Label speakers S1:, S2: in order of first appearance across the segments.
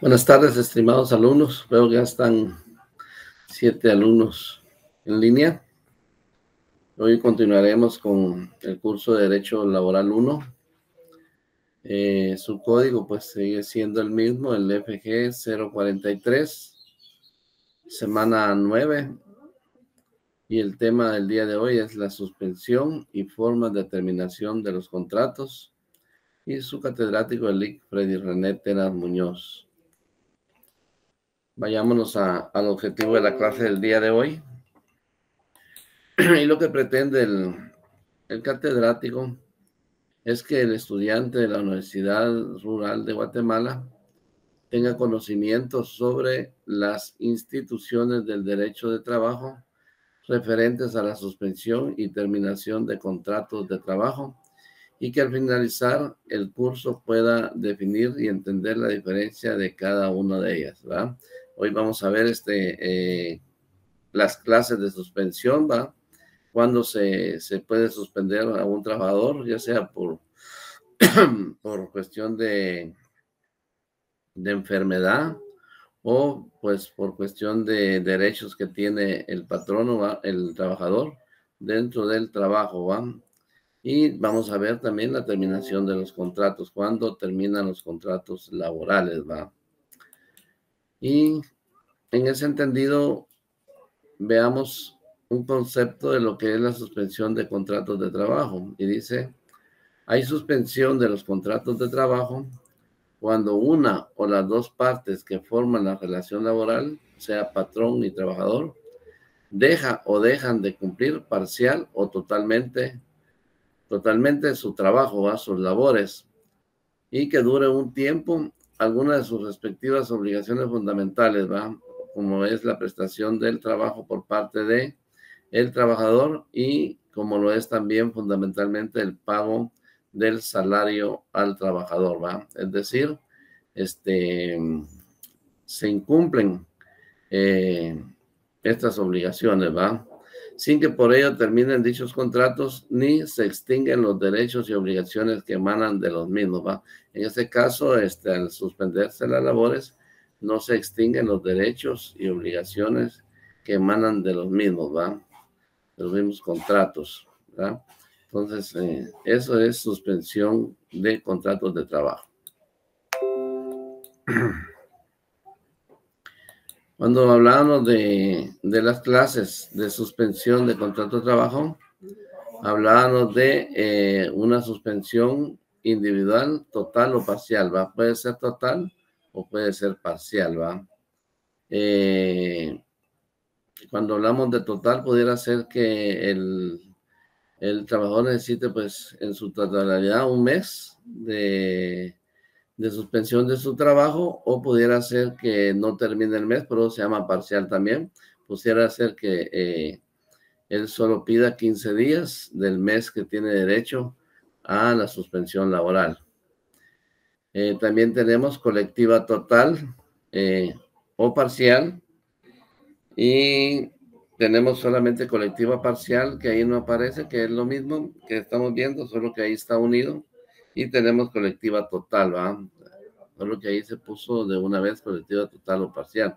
S1: Buenas tardes, estimados alumnos. Veo que ya están 7 alumnos en línea. Hoy continuaremos con el curso de Derecho Laboral 1. Su código pues sigue siendo el mismo, el FG 043, semana 9. Y el tema del día de hoy es la suspensión y formas de terminación de los contratos. Y su catedrático, el Lic. Freddy René Tenas Muñoz. Vayámonos al objetivo de la clase del día de hoy. Y lo que pretende el catedrático es que el estudiante de la Universidad Rural de Guatemala tenga conocimientos sobre las instituciones del derecho de trabajo referentes a la suspensión y terminación de contratos de trabajo, y que al finalizar el curso pueda definir y entender la diferencia de cada una de ellas, ¿verdad? Hoy vamos a ver las clases de suspensión, ¿va? Cuando se puede suspender a un trabajador, ya sea por cuestión de enfermedad o pues por cuestión de derechos que tiene el patrono, ¿va? El trabajador dentro del trabajo, ¿va? Y vamos a ver también la terminación de los contratos, cuando terminan los contratos laborales, ¿va? Y en ese entendido, veamos un concepto de lo que es la suspensión de contratos de trabajo. Y dice: hay suspensión de los contratos de trabajo cuando una o las dos partes que forman la relación laboral, sea patrón y trabajador, dejan de cumplir parcial o totalmente su trabajo, ¿va? Sus labores, y que dure un tiempo alguna de sus respectivas obligaciones fundamentales, ¿va? Como es la prestación del trabajo por parte de el trabajador, y como lo es también fundamentalmente el pago del salario al trabajador, ¿va? Es decir, se incumplen estas obligaciones, ¿va? Sin que por ello terminen dichos contratos ni se extinguen los derechos y obligaciones que emanan de los mismos, ¿va? En este caso, al suspenderse las labores, no se extinguen los derechos y obligaciones que emanan de los mismos, ¿va? De los mismos contratos, ¿verdad? Entonces, eso es suspensión de contratos de trabajo. Cuando hablábamos de las clases de suspensión de contrato de trabajo, hablábamos de una suspensión individual, total o parcial, ¿va? Puede ser total o puede ser parcial, ¿va? Cuando hablamos de total, pudiera ser que el trabajador necesite, pues, en su totalidad un mes de suspensión de su trabajo, o pudiera ser que no termine el mes, pero se llama parcial también. Pudiera ser que él solo pida 15 días del mes que tiene derecho a la suspensión laboral. También tenemos colectiva total o parcial, y tenemos solamente colectiva parcial, que ahí no aparece, que es lo mismo que estamos viendo, solo que ahí está unido. Y tenemos colectiva total, ¿va? Solo que ahí se puso de una vez colectiva total o parcial.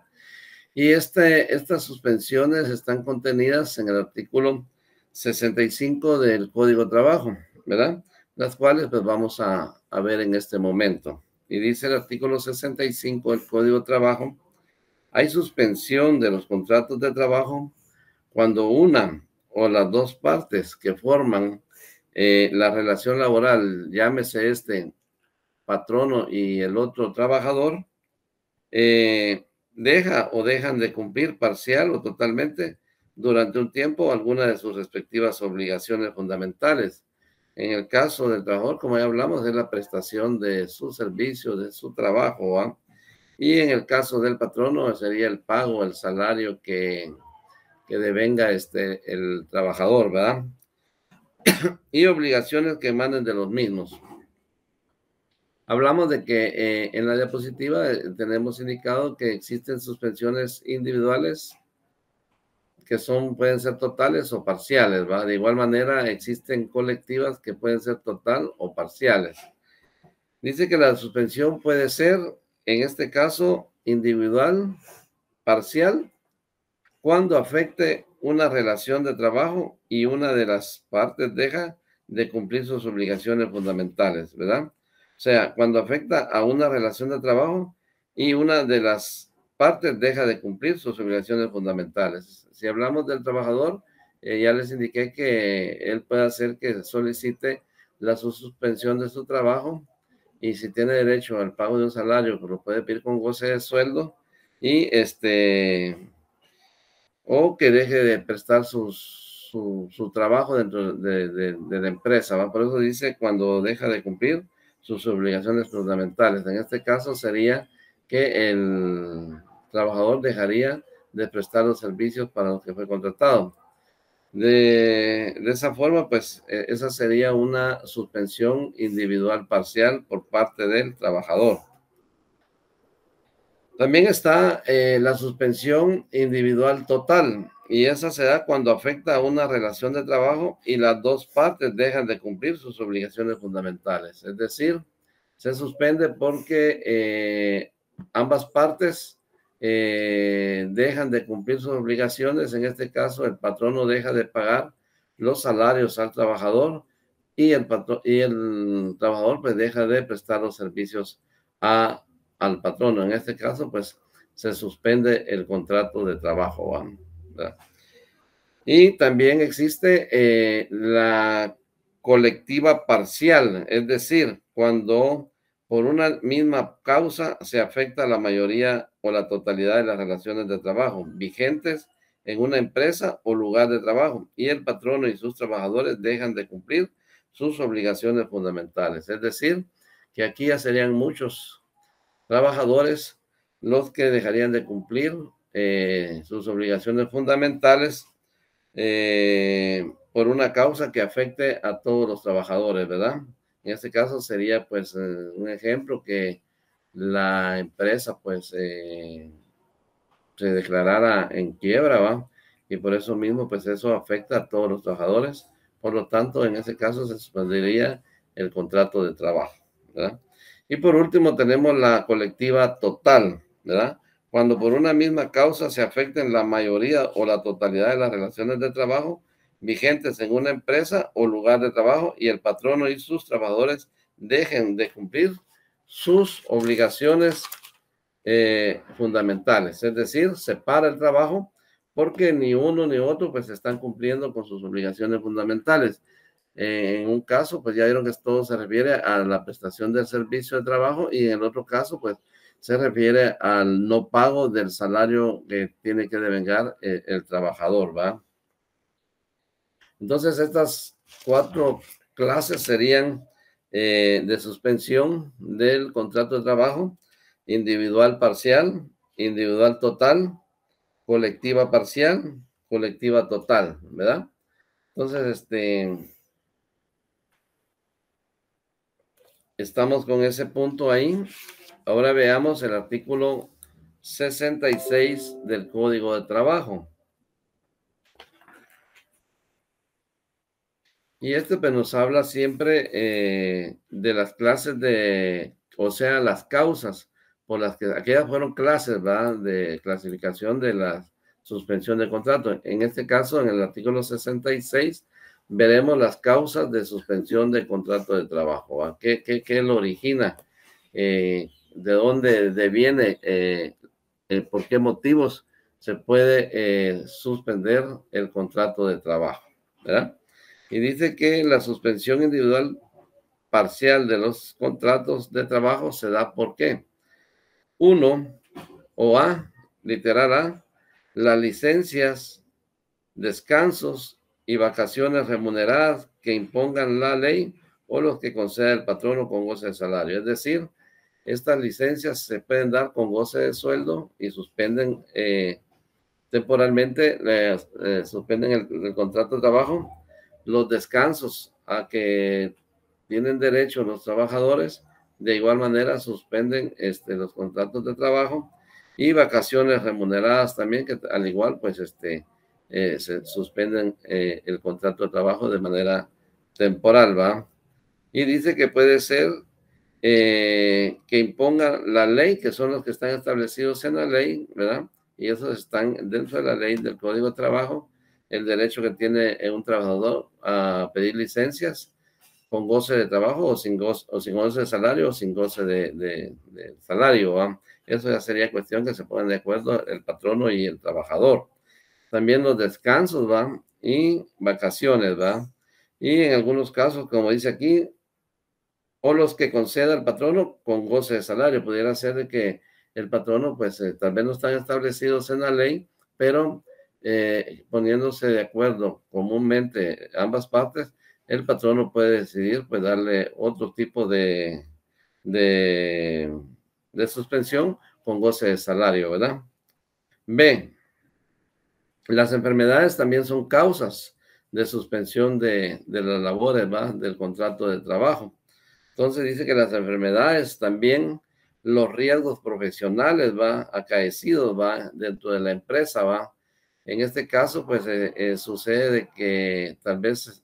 S1: Y estas suspensiones están contenidas en el artículo 65 del Código de Trabajo, ¿verdad? Las cuales pues vamos a ver en este momento. Y dice el artículo 65 del Código de Trabajo: hay suspensión de los contratos de trabajo cuando una o las dos partes que forman la relación laboral, llámese patrono y el otro trabajador, dejan de cumplir parcial o totalmente durante un tiempo alguna de sus respectivas obligaciones fundamentales. En el caso del trabajador, como ya hablamos, es la prestación de su servicio, de su trabajo, ¿va? Y en el caso del patrono sería el pago, el salario que devenga el trabajador, ¿verdad? Y obligaciones que emanen de los mismos. Hablamos de que en la diapositiva tenemos indicado que existen suspensiones individuales que pueden ser totales o parciales, ¿va? De igual manera existen colectivas que pueden ser total o parciales. Dice que la suspensión puede ser en este caso, individual, parcial, cuando afecte una relación de trabajo y una de las partes deja de cumplir sus obligaciones fundamentales, ¿verdad? O sea, cuando afecta a una relación de trabajo y una de las partes deja de cumplir sus obligaciones fundamentales. Si hablamos del trabajador, ya les indiqué que él puede hacer que solicite la suspensión de su trabajo y si tiene derecho al pago de un salario, pues lo puede pedir con goce de sueldo y o que deje de prestar su trabajo dentro de la empresa, ¿va? Por eso dice cuando deja de cumplir sus obligaciones fundamentales. En este caso sería que el trabajador dejaría de prestar los servicios para los que fue contratado. De esa forma, pues, esa sería una suspensión individual parcial por parte del trabajador. También está la suspensión individual total, y esa se da cuando afecta a una relación de trabajo y las dos partes dejan de cumplir sus obligaciones fundamentales. Es decir, se suspende porque ambas partes dejan de cumplir sus obligaciones. En este caso, el patrono deja de pagar los salarios al trabajador y el trabajador pues deja de prestar los servicios al patrono. En este caso, pues se suspende el contrato de trabajo, ¿verdad? Y también existe la colectiva parcial, es decir, cuando por una misma causa se afecta a la mayoría o la totalidad de las relaciones de trabajo vigentes en una empresa o lugar de trabajo y el patrono y sus trabajadores dejan de cumplir sus obligaciones fundamentales. Es decir, que aquí ya serían muchos trabajadores los que dejarían de cumplir sus obligaciones fundamentales por una causa que afecte a todos los trabajadores, ¿verdad? En este caso sería pues un ejemplo que la empresa pues se declarara en quiebra, ¿va? Y por eso mismo pues eso afecta a todos los trabajadores. Por lo tanto, en ese caso se suspendería el contrato de trabajo, ¿verdad? Y por último tenemos la colectiva total, ¿verdad? Cuando por una misma causa se afecten la mayoría o la totalidad de las relaciones de trabajo vigentes en una empresa o lugar de trabajo y el patrono y sus trabajadores dejen de cumplir sus obligaciones fundamentales, es decir, se para el trabajo porque ni uno ni otro pues están cumpliendo con sus obligaciones fundamentales. En un caso, pues ya vieron que todo se refiere a la prestación del servicio de trabajo y en el otro caso, pues se refiere al no pago del salario que tiene que devengar el trabajador, ¿va? Entonces, estas 4 clases serían de suspensión del contrato de trabajo: individual parcial, individual total, colectiva parcial, colectiva total, ¿verdad? Entonces, estamos con ese punto ahí. Ahora veamos el artículo 66 del Código de Trabajo. Y pues nos habla siempre de las clases o sea, las causas por las que aquellas fueron clases, ¿verdad? De clasificación de la suspensión de contrato. En este caso, en el artículo 66, veremos las causas de suspensión de contrato de trabajo, ¿va? ¿Qué lo origina? ¿De dónde deviene? ¿Por qué motivos se puede suspender el contrato de trabajo? ¿Verdad? Y dice que la suspensión individual parcial de los contratos de trabajo se da por qué. Uno, o A, literal A, las licencias, descansos y vacaciones remuneradas que impongan la ley o los que conceda el patrono con goce de salario. Es decir, estas licencias se pueden dar con goce de sueldo y suspenden temporalmente, suspenden el contrato de trabajo. Los descansos a que tienen derecho los trabajadores, de igual manera suspenden los contratos de trabajo y vacaciones remuneradas también, que al igual pues se suspenden el contrato de trabajo de manera temporal, ¿va? Y dice que puede ser que imponga la ley, que son los que están establecidos en la ley, ¿verdad? Y esos están dentro de la ley del Código de Trabajo, el derecho que tiene un trabajador a pedir licencias con goce de trabajo o sin goce de salario o sin goce de salario, ¿va? Eso ya sería cuestión que se pongan de acuerdo el patrono y el trabajador. También los descansos, ¿va? Y vacaciones, ¿va? Y en algunos casos, como dice aquí, o los que conceda el patrono con goce de salario. Pudiera ser de que el patrono, pues, tal vez no están establecidos en la ley, pero poniéndose de acuerdo comúnmente ambas partes, el patrono puede decidir, pues, darle otro tipo de, de suspensión con goce de salario, ¿verdad? B, las enfermedades también son causas de suspensión de las labores, ¿va? Del contrato de trabajo. Entonces dice que las enfermedades también, los riesgos profesionales, ¿va? Acaecidos, ¿va? Dentro de la empresa, ¿va? En este caso, pues sucede de que tal vez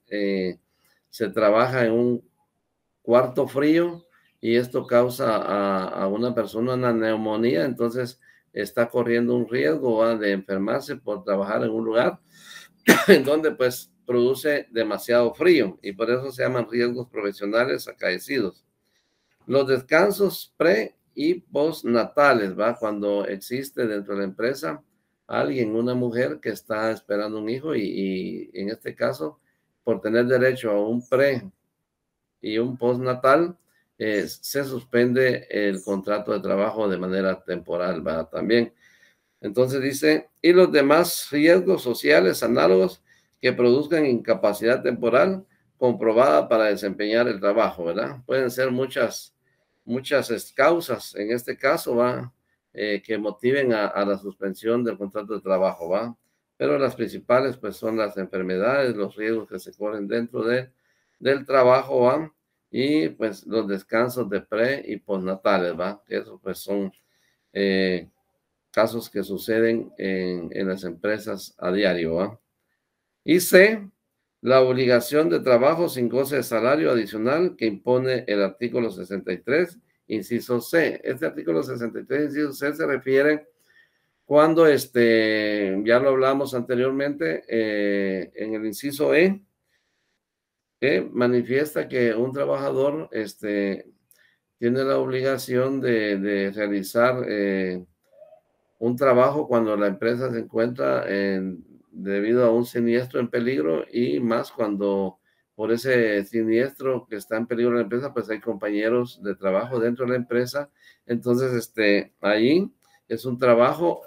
S1: se trabaja en un cuarto frío y esto causa a una persona una neumonía, entonces está corriendo un riesgo, ¿va? De enfermarse por trabajar en un lugar en donde pues produce demasiado frío y por eso se llaman riesgos profesionales acaecidos. Los descansos pre y postnatales, ¿va? Cuando existe dentro de la empresa alguien, una mujer que está esperando un hijo y en este caso, por tener derecho a un pre y un postnatal, se suspende el contrato de trabajo de manera temporal, ¿va? También. Entonces dice, y los demás riesgos sociales análogos que produzcan incapacidad temporal comprobada para desempeñar el trabajo, ¿verdad? Pueden ser muchas causas, en este caso, ¿va? Que motiven a la suspensión del contrato de trabajo, ¿va? Pero las principales, pues, son las enfermedades, los riesgos que se corren dentro del trabajo, ¿va? Y, pues, los descansos de pre y postnatales, ¿va? Que eso, pues, son eh, casos que suceden en las empresas a diario, ¿va? Y C, la obligación de trabajo sin goce de salario adicional que impone el artículo 63, inciso C. Este artículo 63, inciso C, se refiere cuando, ya lo hablamos anteriormente, en el inciso E, que manifiesta que un trabajador, tiene la obligación de realizar un trabajo cuando la empresa se encuentra debido a un siniestro en peligro y más cuando por ese siniestro que está en peligro la empresa, pues hay compañeros de trabajo dentro de la empresa. Entonces, ahí es un trabajo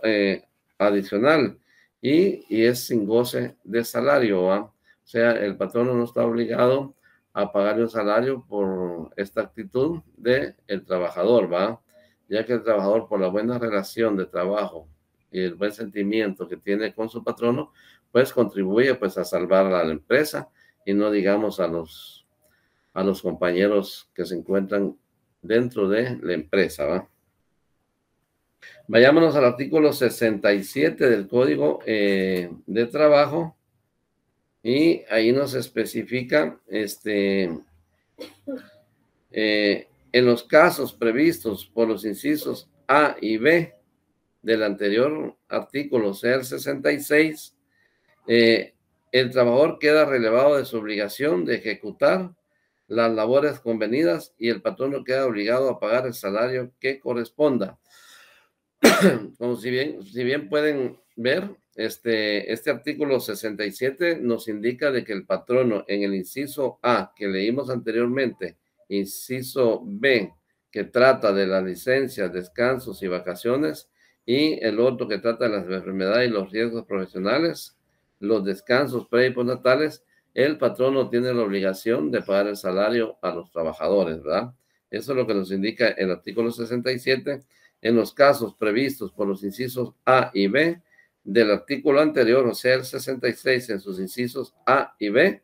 S1: adicional y es sin goce de salario, ¿va? O sea, el patrono no está obligado a pagarle un salario por esta actitud del trabajador, ¿va? Ya que el trabajador, por la buena relación de trabajo y el buen sentimiento que tiene con su patrono, pues contribuye pues a salvar a la empresa y no digamos a los compañeros que se encuentran dentro de la empresa, ¿va? Vayámonos al artículo 67 del Código de Trabajo y ahí nos especifica en los casos previstos por los incisos A y B del anterior artículo, sea el 66, el trabajador queda relevado de su obligación de ejecutar las labores convenidas y el patrono queda obligado a pagar el salario que corresponda. Como si bien pueden ver, este artículo 67 nos indica de que el patrono en el inciso A que leímos anteriormente, inciso B que trata de las licencias, descansos y vacaciones, y el otro que trata de las enfermedades y los riesgos profesionales, los descansos pre y postnatales, el patrono tiene la obligación de pagar el salario a los trabajadores, ¿verdad? Eso es lo que nos indica el artículo 67 en los casos previstos por los incisos A y B del artículo anterior, o sea, el 66 en sus incisos A y B,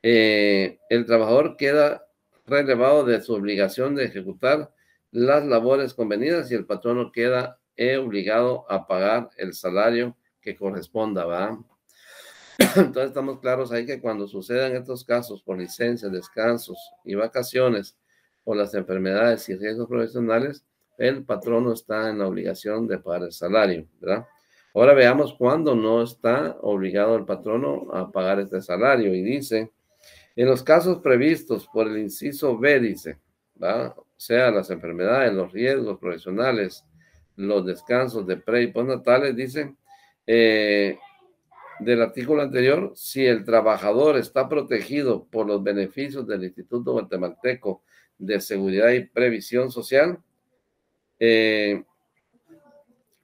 S1: el trabajador queda relevado de su obligación de ejecutar las labores convenidas y el patrono queda obligado a pagar el salario que corresponda, ¿va? Entonces estamos claros ahí que cuando sucedan estos casos por licencias, descansos y vacaciones, por las enfermedades y riesgos profesionales, el patrono está en la obligación de pagar el salario, ¿verdad? Ahora veamos cuándo no está obligado el patrono a pagar este salario. Y dice, en los casos previstos por el inciso B, dice, ¿va? O sea, las enfermedades, los riesgos profesionales, los descansos de pre y postnatales, dicen, del artículo anterior, si el trabajador está protegido por los beneficios del Instituto Guatemalteco de Seguridad y Previsión Social,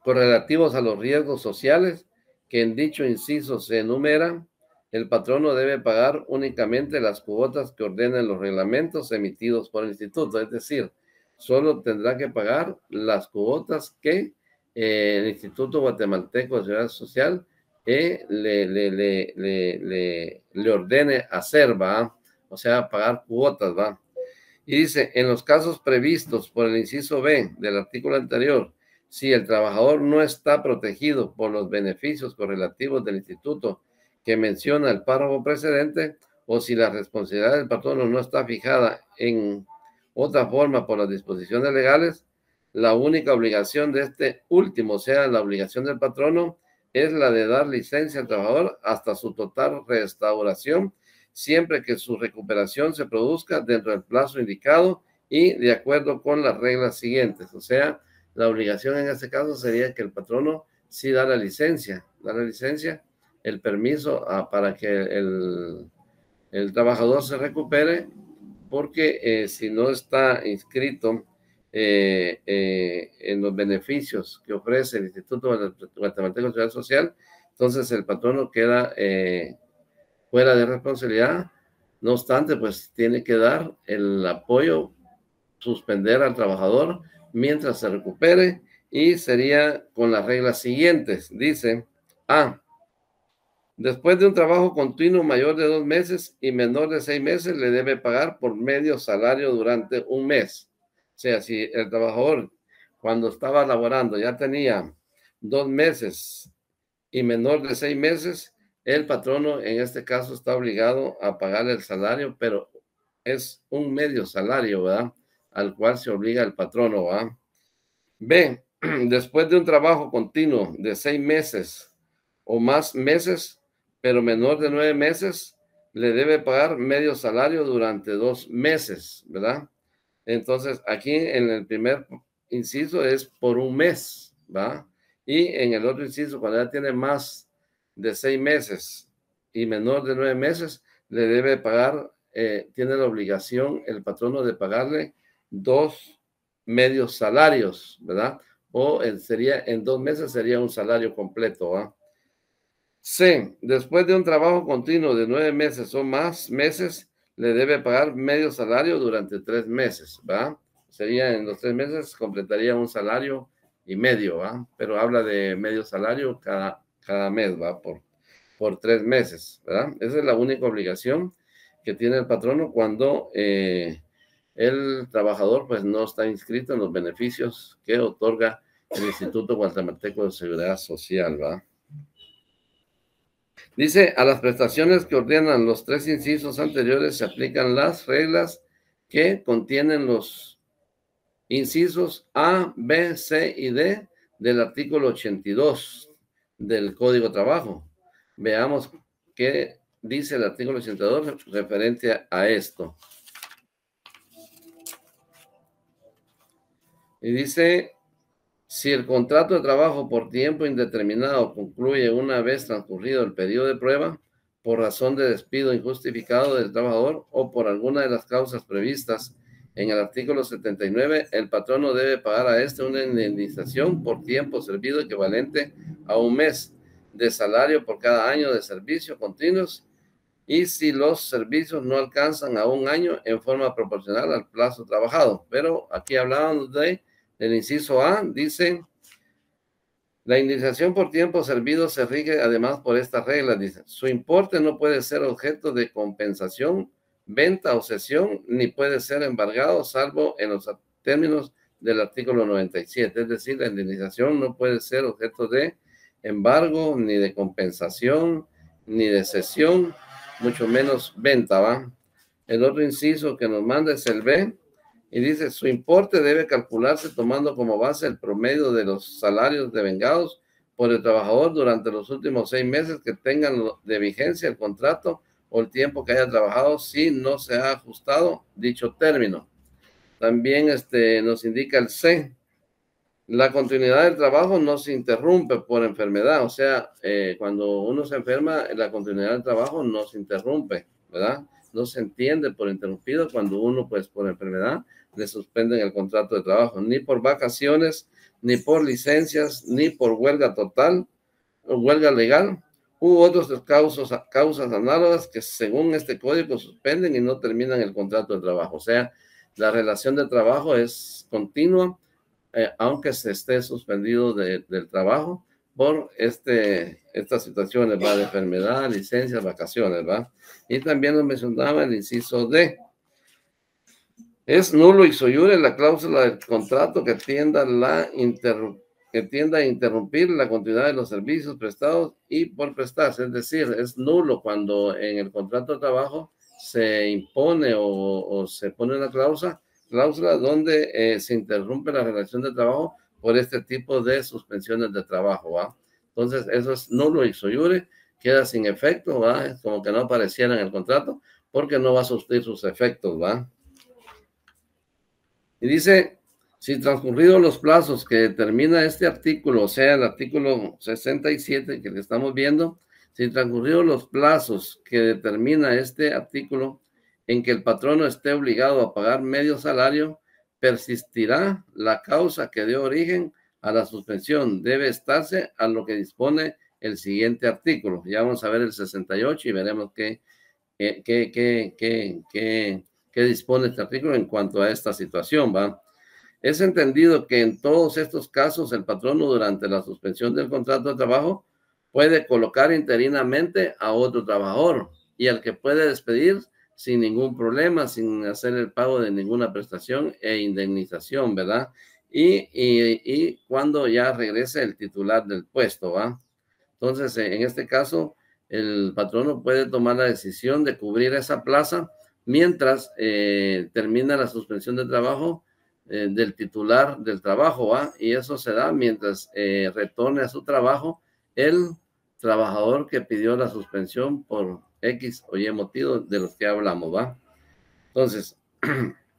S1: correlativos a los riesgos sociales que en dicho inciso se enumeran, el patrono debe pagar únicamente las cuotas que ordenen los reglamentos emitidos por el instituto, es decir, solo tendrá que pagar las cuotas que el Instituto Guatemalteco de Seguridad Social le ordene hacer, ¿va? O sea, pagar cuotas, ¿va? Y dice, en los casos previstos por el inciso B del artículo anterior, si el trabajador no está protegido por los beneficios correlativos del instituto que menciona el párrafo precedente, o si la responsabilidad del patrono no está fijada en otra forma por las disposiciones legales, la única obligación de este último, o sea, la obligación del patrono, es la de dar licencia al trabajador hasta su total restauración, siempre que su recuperación se produzca dentro del plazo indicado y de acuerdo con las reglas siguientes. O sea, la obligación en este caso sería que el patrono sí da la licencia, el permiso para que el trabajador se recupere, porque si no está inscrito en los beneficios que ofrece el Instituto Guatemalteco de Seguridad Social, entonces el patrono queda fuera de responsabilidad. No obstante, pues tiene que dar el apoyo, suspender al trabajador mientras se recupere, y sería con las reglas siguientes. Dice, A, después de un trabajo continuo mayor de 2 meses y menor de 6 meses, le debe pagar por medio salario durante un mes. O sea, si el trabajador cuando estaba laborando ya tenía 2 meses y menor de 6 meses, el patrono en este caso está obligado a pagar el salario, pero es un medio salario, ¿verdad? Al cual se obliga el patrono, ¿verdad? B, después de un trabajo continuo de 6 meses o más meses, pero menor de 9 meses, le debe pagar medio salario durante 2 meses, ¿verdad? Entonces, aquí en el primer inciso es por un mes, ¿va? Y en el otro inciso, cuando ya tiene más de 6 meses y menor de 9 meses, le debe pagar, tiene la obligación el patrono de pagarle 2 medios salarios, ¿verdad? O sería en 2 meses sería un salario completo, ¿va? C, después de un trabajo continuo de 9 meses o más meses, le debe pagar medio salario durante 3 meses, ¿va? Sería en los 3 meses, completaría un salario y medio, ¿va? Pero habla de medio salario cada mes, ¿va? Por 3 meses, ¿verdad? Esa es la única obligación que tiene el patrono cuando el trabajador pues no está inscrito en los beneficios que otorga el Instituto Guatemalteco de Seguridad Social, ¿va? Dice, a las prestaciones que ordenan los 3 incisos anteriores se aplican las reglas que contienen los incisos A, B, C y D del artículo 82 del Código de Trabajo. Veamos qué dice el artículo 82 referente a esto. Y dice, si el contrato de trabajo por tiempo indeterminado concluye una vez transcurrido el periodo de prueba, por razón de despido injustificado del trabajador o por alguna de las causas previstas en el artículo 79, el patrono debe pagar a este una indemnización por tiempo servido equivalente a un mes de salario por cada año de servicio continuos, y si los servicios no alcanzan a un año, en forma proporcional al plazo trabajado. Pero aquí hablamos del inciso A, dice, la indemnización por tiempo servido se rige además por estas reglas, dice, su importe no puede ser objeto de compensación, venta o cesión, ni puede ser embargado, salvo en los términos del artículo 97, es decir, la indemnización no puede ser objeto de embargo, ni de compensación, ni de cesión, mucho menos venta, ¿va? El otro inciso que nos manda es el B, y dice, su importe debe calcularse tomando como base el promedio de los salarios devengados por el trabajador durante los últimos 6 meses que tengan de vigencia el contrato o el tiempo que haya trabajado si no se ha ajustado dicho término. También nos indica el C. La continuidad del trabajo no se interrumpe por enfermedad, o sea, cuando uno se enferma, la continuidad del trabajo no se interrumpe, ¿verdad? No se entiende por interrumpido cuando uno, pues, por enfermedad, le suspenden el contrato de trabajo, ni por vacaciones, ni por licencias, ni por huelga total, o huelga legal, u otras causas análogas que según este código suspenden y no terminan el contrato de trabajo. O sea, la relación de trabajo es continua, aunque se esté suspendido del trabajo por estas situaciones, ¿va? De enfermedad, licencias, vacaciones, ¿va? Y también nos mencionaba el inciso D. Es nulo ipso iure la cláusula del contrato que tienda a interrumpir la continuidad de los servicios prestados y por prestarse. Es decir, es nulo cuando en el contrato de trabajo se impone o se pone una cláusula donde se interrumpe la relación de trabajo por este tipo de suspensiones de trabajo, ¿va? Entonces, eso es nulo ipso iure, queda sin efecto, ¿va? Es como que no apareciera en el contrato porque no va a surtir sus efectos, ¿va? Y dice, si transcurridos los plazos que determina este artículo, o sea, el artículo 67 que le estamos viendo, si transcurridos los plazos que determina este artículo en que el patrono esté obligado a pagar medio salario, persistirá la causa que dio origen a la suspensión. Debe estarse a lo que dispone el siguiente artículo. Ya vamos a ver el 68 y veremos qué dispone este artículo en cuanto a esta situación, ¿va? Es entendido que en todos estos casos el patrono durante la suspensión del contrato de trabajo puede colocar interinamente a otro trabajador y al que puede despedir sin ningún problema, sin hacer el pago de ninguna prestación e indemnización, ¿verdad? Y cuando ya regrese el titular del puesto, ¿va? Entonces, en este caso, el patrono puede tomar la decisión de cubrir esa plaza mientras termina la suspensión de trabajo del titular del trabajo, ¿va? Y eso se da mientras retorne a su trabajo el trabajador que pidió la suspensión por X o Y motivo de los que hablamos, ¿va? Entonces,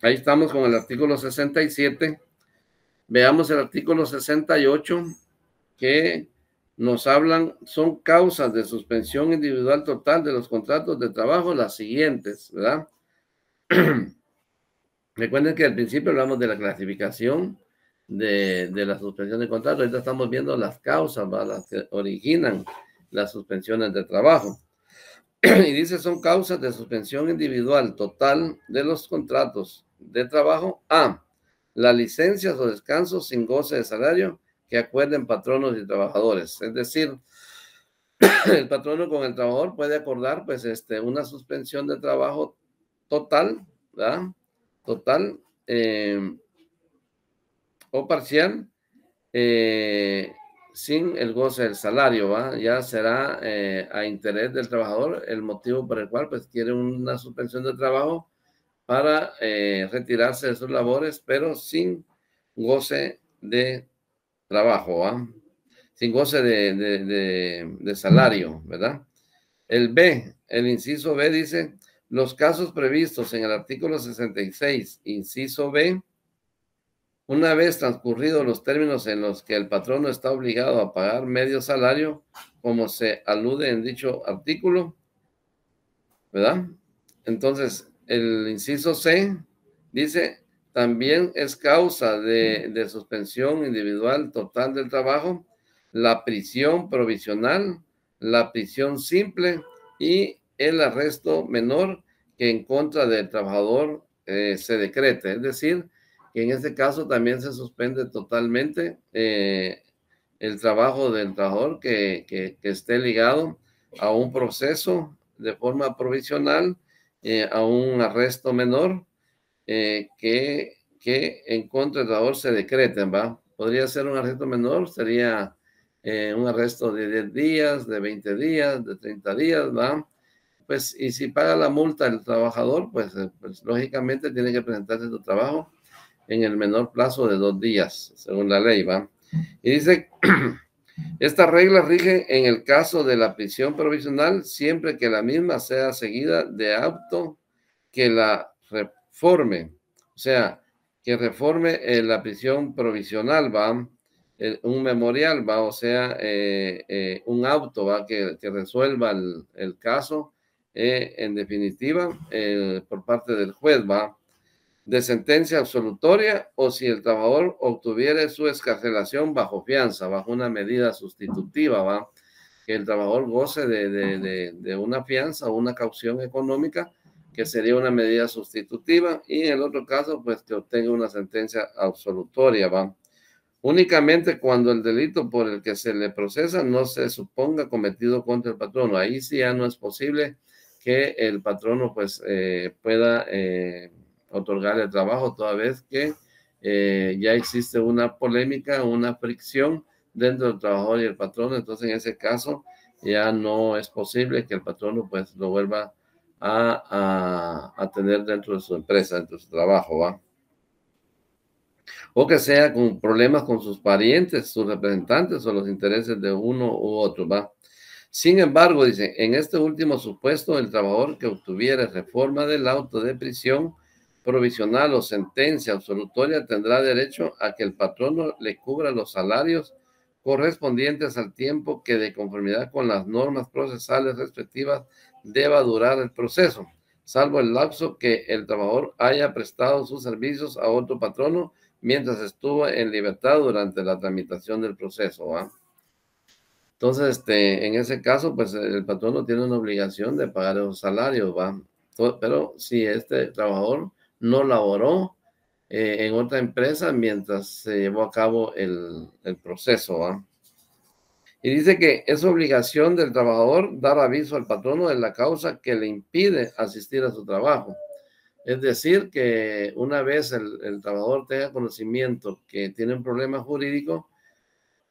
S1: ahí estamos con el artículo 67. Veamos el artículo 68 que nos hablan, son causas de suspensión individual total de los contratos de trabajo las siguientes, ¿verdad? Recuerden que al principio hablamos de la clasificación de la suspensión de contrato. Ahorita estamos viendo las causas, ¿va? Las que originan las suspensiones de trabajo. Y dice, son causas de suspensión individual total de los contratos de trabajo. A, las licencias o descansos sin goce de salario que acuerden patronos y trabajadores. Es decir, el patrono con el trabajador puede acordar, pues, una suspensión de trabajo total, ¿verdad? Total o parcial, sin el goce del salario, ¿va? Ya será a interés del trabajador el motivo por el cual, pues, quiere una suspensión de trabajo para retirarse de sus labores, pero sin goce de trabajo, ¿va? Sin goce de salario, ¿verdad? El B, el inciso B dice, los casos previstos en el artículo 66, inciso B, una vez transcurridos los términos en los que el patrono está obligado a pagar medio salario, como se alude en dicho artículo, ¿verdad? Entonces, el inciso C dice, también es causa de suspensión individual total del trabajo, la prisión provisional, la prisión simple y el arresto menor que en contra del trabajador se decrete. Es decir, que en este caso también se suspende totalmente el trabajo del trabajador que esté ligado a un proceso de forma provisional, a un arresto menor que en contra del trabajador se decreten, ¿va? Podría ser un arresto menor, sería un arresto de 10 días, de 20 días, de 30 días, ¿va? Pues, y si paga la multa el trabajador, pues lógicamente tiene que presentarse su trabajo en el menor plazo de 2 días, según la ley, ¿va? Y dice, esta regla rige en el caso de la prisión provisional siempre que la misma sea seguida de auto que la reforme, o sea, que reforme la prisión provisional, ¿va? Un memorial, ¿va? O sea, un auto, ¿va? Que resuelva el caso, en definitiva, por parte del juez, ¿va? De sentencia absolutoria o si el trabajador obtuviere su excarcelación bajo fianza, bajo una medida sustitutiva, ¿va? Que el trabajador goce de una fianza o una caución económica, que sería una medida sustitutiva, y en el otro caso, pues que obtenga una sentencia absolutoria, ¿va? Únicamente cuando el delito por el que se le procesa no se suponga cometido contra el patrono. Ahí sí ya no es posible que el patrono pues pueda otorgar el trabajo, toda vez que ya existe una polémica, una fricción dentro del trabajador y el patrono. Entonces en ese caso ya no es posible que el patrono pues lo vuelva a tener dentro de su empresa, dentro de su trabajo, ¿va? O que sea con problemas con sus parientes, sus representantes o los intereses de uno u otro, ¿va? Sin embargo, dice, en este último supuesto, el trabajador que obtuviera reforma del auto de prisión provisional o sentencia absolutoria tendrá derecho a que el patrono le cubra los salarios correspondientes al tiempo que, de conformidad con las normas procesales respectivas, deba durar el proceso, salvo el lapso que el trabajador haya prestado sus servicios a otro patrono mientras estuvo en libertad durante la tramitación del proceso, ¿va? Entonces, en ese caso, pues el patrono tiene una obligación de pagar esos salarios, ¿va? Pero si este trabajador no laboró en otra empresa mientras se llevó a cabo el proceso, ¿va? Y dice que es obligación del trabajador dar aviso al patrono de la causa que le impide asistir a su trabajo. Es decir, que una vez el trabajador tenga conocimiento que tiene un problema jurídico,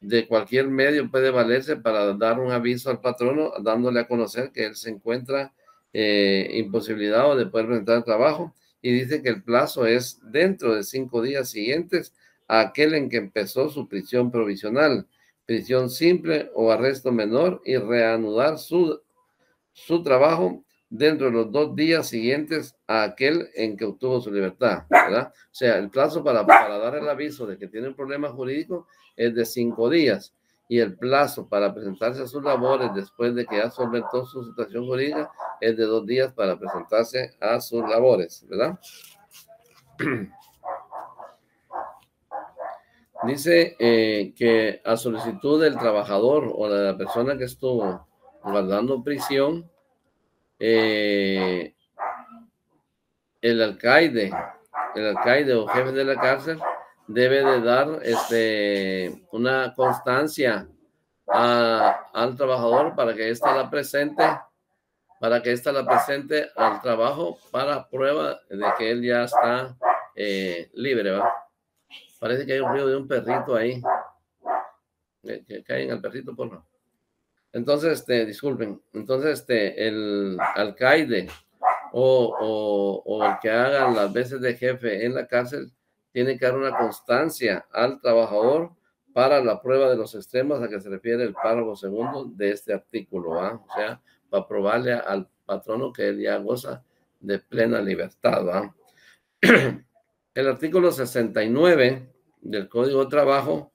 S1: de cualquier medio puede valerse para dar un aviso al patrono, dándole a conocer que él se encuentra imposibilitado de poder presentar el trabajo, y dice que el plazo es dentro de 5 días siguientes a aquel en que empezó su prisión provisional, prisión simple o arresto menor, y reanudar su trabajo dentro de los 2 días siguientes a aquel en que obtuvo su libertad, ¿verdad? O sea, el plazo para dar el aviso de que tiene un problema jurídico es de 5 días, y el plazo para presentarse a sus labores después de que ya solventó su situación jurídica es de 2 días para presentarse a sus labores, ¿verdad? Dice que a solicitud del trabajador o de la persona que estuvo guardando prisión, el alcaide o jefe de la cárcel debe de dar una constancia al trabajador para que ésta la presente, al trabajo para prueba de que él ya está libre, ¿va? Parece que hay un ruido de un perrito ahí. Que caen al perrito, por favor. Entonces, disculpen. Entonces, el alcaide o el que haga las veces de jefe en la cárcel tiene que dar una constancia al trabajador para la prueba de los extremos a que se refiere el párrafo segundo de este artículo, ¿va? O sea, para probarle al patrono que él ya goza de plena libertad, ¿va? El artículo 69 del Código de Trabajo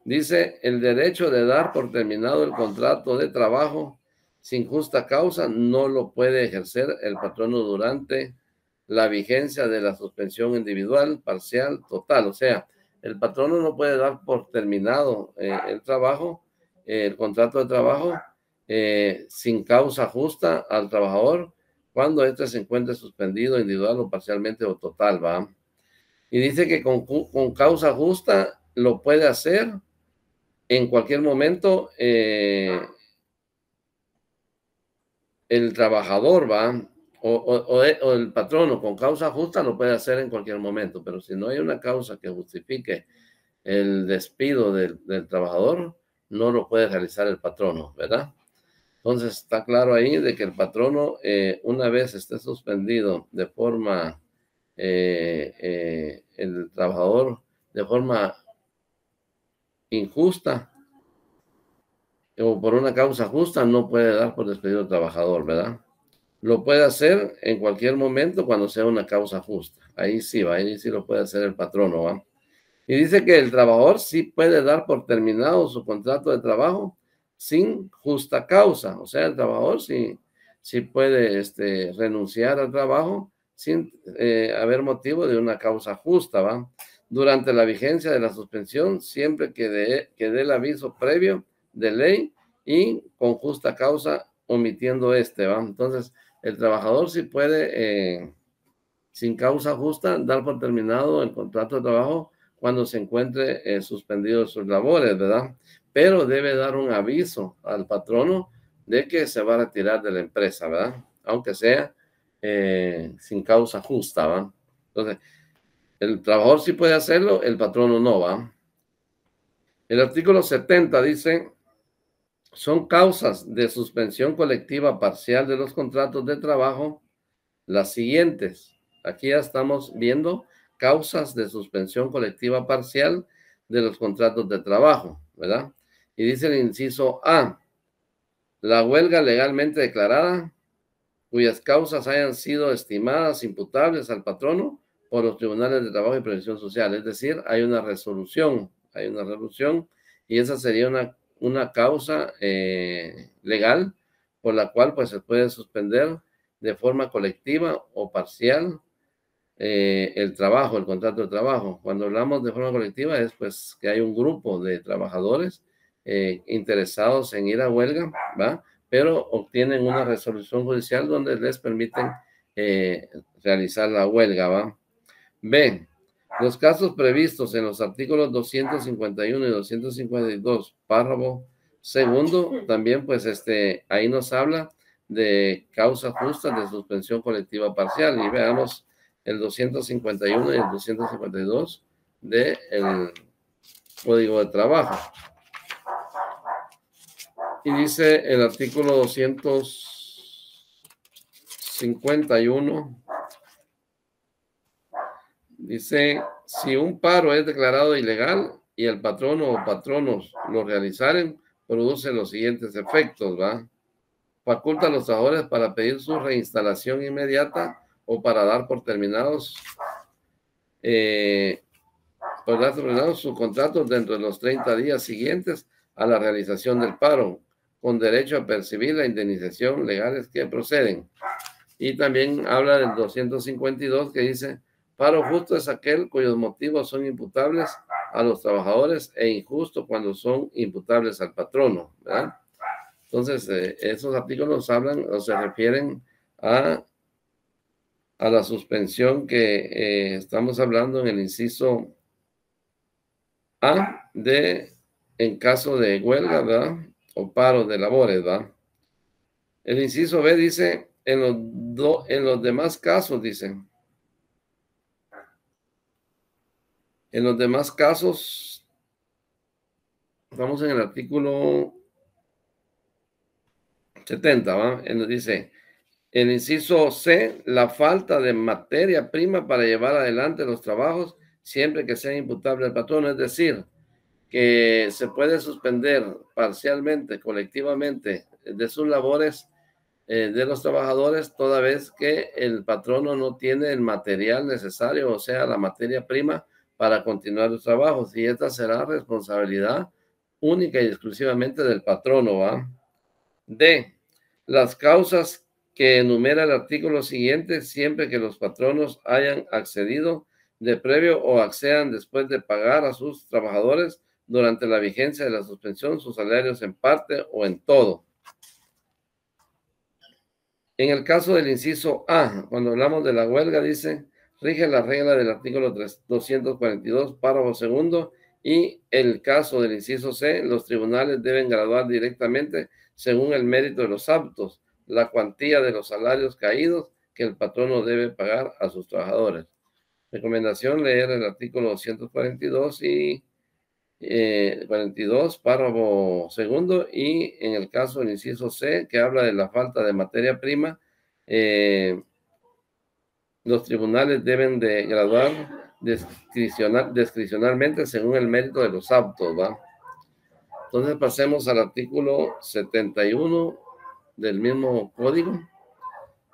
S1: dice: el derecho de dar por terminado el contrato de trabajo sin justa causa no lo puede ejercer el patrono durante la vigencia de la suspensión individual, parcial, total. O sea, el patrono no puede dar por terminado el trabajo, el contrato de trabajo, sin causa justa al trabajador cuando éste se encuentre suspendido individual o parcialmente o total, ¿va? Y dice que con causa justa lo puede hacer en cualquier momento el trabajador, ¿va? O el patrono con causa justa lo puede hacer en cualquier momento, pero si no hay una causa que justifique el despido del trabajador, no lo puede realizar el patrono, ¿verdad? Entonces está claro ahí de que el patrono, una vez esté suspendido de forma el trabajador de forma injusta o por una causa justa, no puede dar por despedido al trabajador, ¿verdad? Lo puede hacer en cualquier momento cuando sea una causa justa. Ahí sí va, ahí sí lo puede hacer el patrono, ¿va? Y dice que el trabajador sí puede dar por terminado su contrato de trabajo sin justa causa. O sea, el trabajador sí puede renunciar al trabajo sin haber motivo de una causa justa, ¿va? Durante la vigencia de la suspensión, siempre que dé el aviso previo de ley y con justa causa, omitiendo ¿va? Entonces, el trabajador sí puede, sin causa justa, dar por terminado el contrato de trabajo cuando se encuentre suspendido de sus labores, ¿verdad? Pero debe dar un aviso al patrono de que se va a retirar de la empresa, ¿verdad? Aunque sea sin causa justa, ¿va? Entonces, el trabajador sí puede hacerlo, el patrono no, ¿va? El artículo 70 dice, son causas de suspensión colectiva parcial de los contratos de trabajo las siguientes. Aquí ya estamos viendo causas de suspensión colectiva parcial de los contratos de trabajo, ¿verdad? Y dice el inciso A, la huelga legalmente declarada, cuyas causas hayan sido estimadas imputables al patrono por los tribunales de trabajo y previsión social. Es decir, hay una resolución y esa sería una causa legal por la cual pues se puede suspender de forma colectiva o parcial el trabajo, el contrato de trabajo. Cuando hablamos de forma colectiva es pues que hay un grupo de trabajadores interesados en ir a huelga, ¿va? Pero obtienen una resolución judicial donde les permiten realizar la huelga, ¿va? B. Los casos previstos en los artículos 251 y 252, párrafo segundo, también pues ahí nos habla de causas justas de suspensión colectiva parcial. Y veamos el 251 y el 252 del Código de Trabajo. Y dice el artículo 251, dice, si un paro es declarado ilegal y el patrono o patronos lo realizaren, produce los siguientes efectos, ¿va? Faculta a los trabajadores para pedir su reinstalación inmediata o para dar por terminados su contrato dentro de los 30 días siguientes a la realización del paro, con derecho a percibir la indemnización legales que proceden. Y también habla del 252 que dice, paro justo es aquel cuyos motivos son imputables a los trabajadores e injusto cuando son imputables al patrono, ¿verdad? Entonces, esos artículos hablan o se refieren a la suspensión que estamos hablando en el inciso A en caso de huelga, ¿verdad? O paro de labores, ¿verdad? El inciso B dice, en los demás casos, dice, en los demás casos, estamos en el artículo 70, ¿va? Dice, el inciso C, la falta de materia prima para llevar adelante los trabajos siempre que sea imputable al patrón, es decir, que se puede suspender parcialmente, colectivamente, de sus labores de los trabajadores toda vez que el patrono no tiene el material necesario, o sea, la materia prima para continuar los trabajos, y esta será responsabilidad única y exclusivamente del patrono, ¿va? D. Las causas que enumera el artículo siguiente siempre que los patronos hayan accedido de previo o accedan después de pagar a sus trabajadores durante la vigencia de la suspensión sus salarios en parte o en todo. En el caso del inciso A, cuando hablamos de la huelga, dice, rige la regla del artículo 242, párrafo segundo, y el caso del inciso C, los tribunales deben graduar directamente, según el mérito de los aptos, la cuantía de los salarios caídos que el patrono debe pagar a sus trabajadores. Recomendación, leer el artículo 242 y 42, párrafo segundo, y en el caso del inciso C, que habla de la falta de materia prima, los tribunales deben de graduar discrecionalmente según el mérito de los autos, ¿va? Entonces pasemos al artículo 71 del mismo código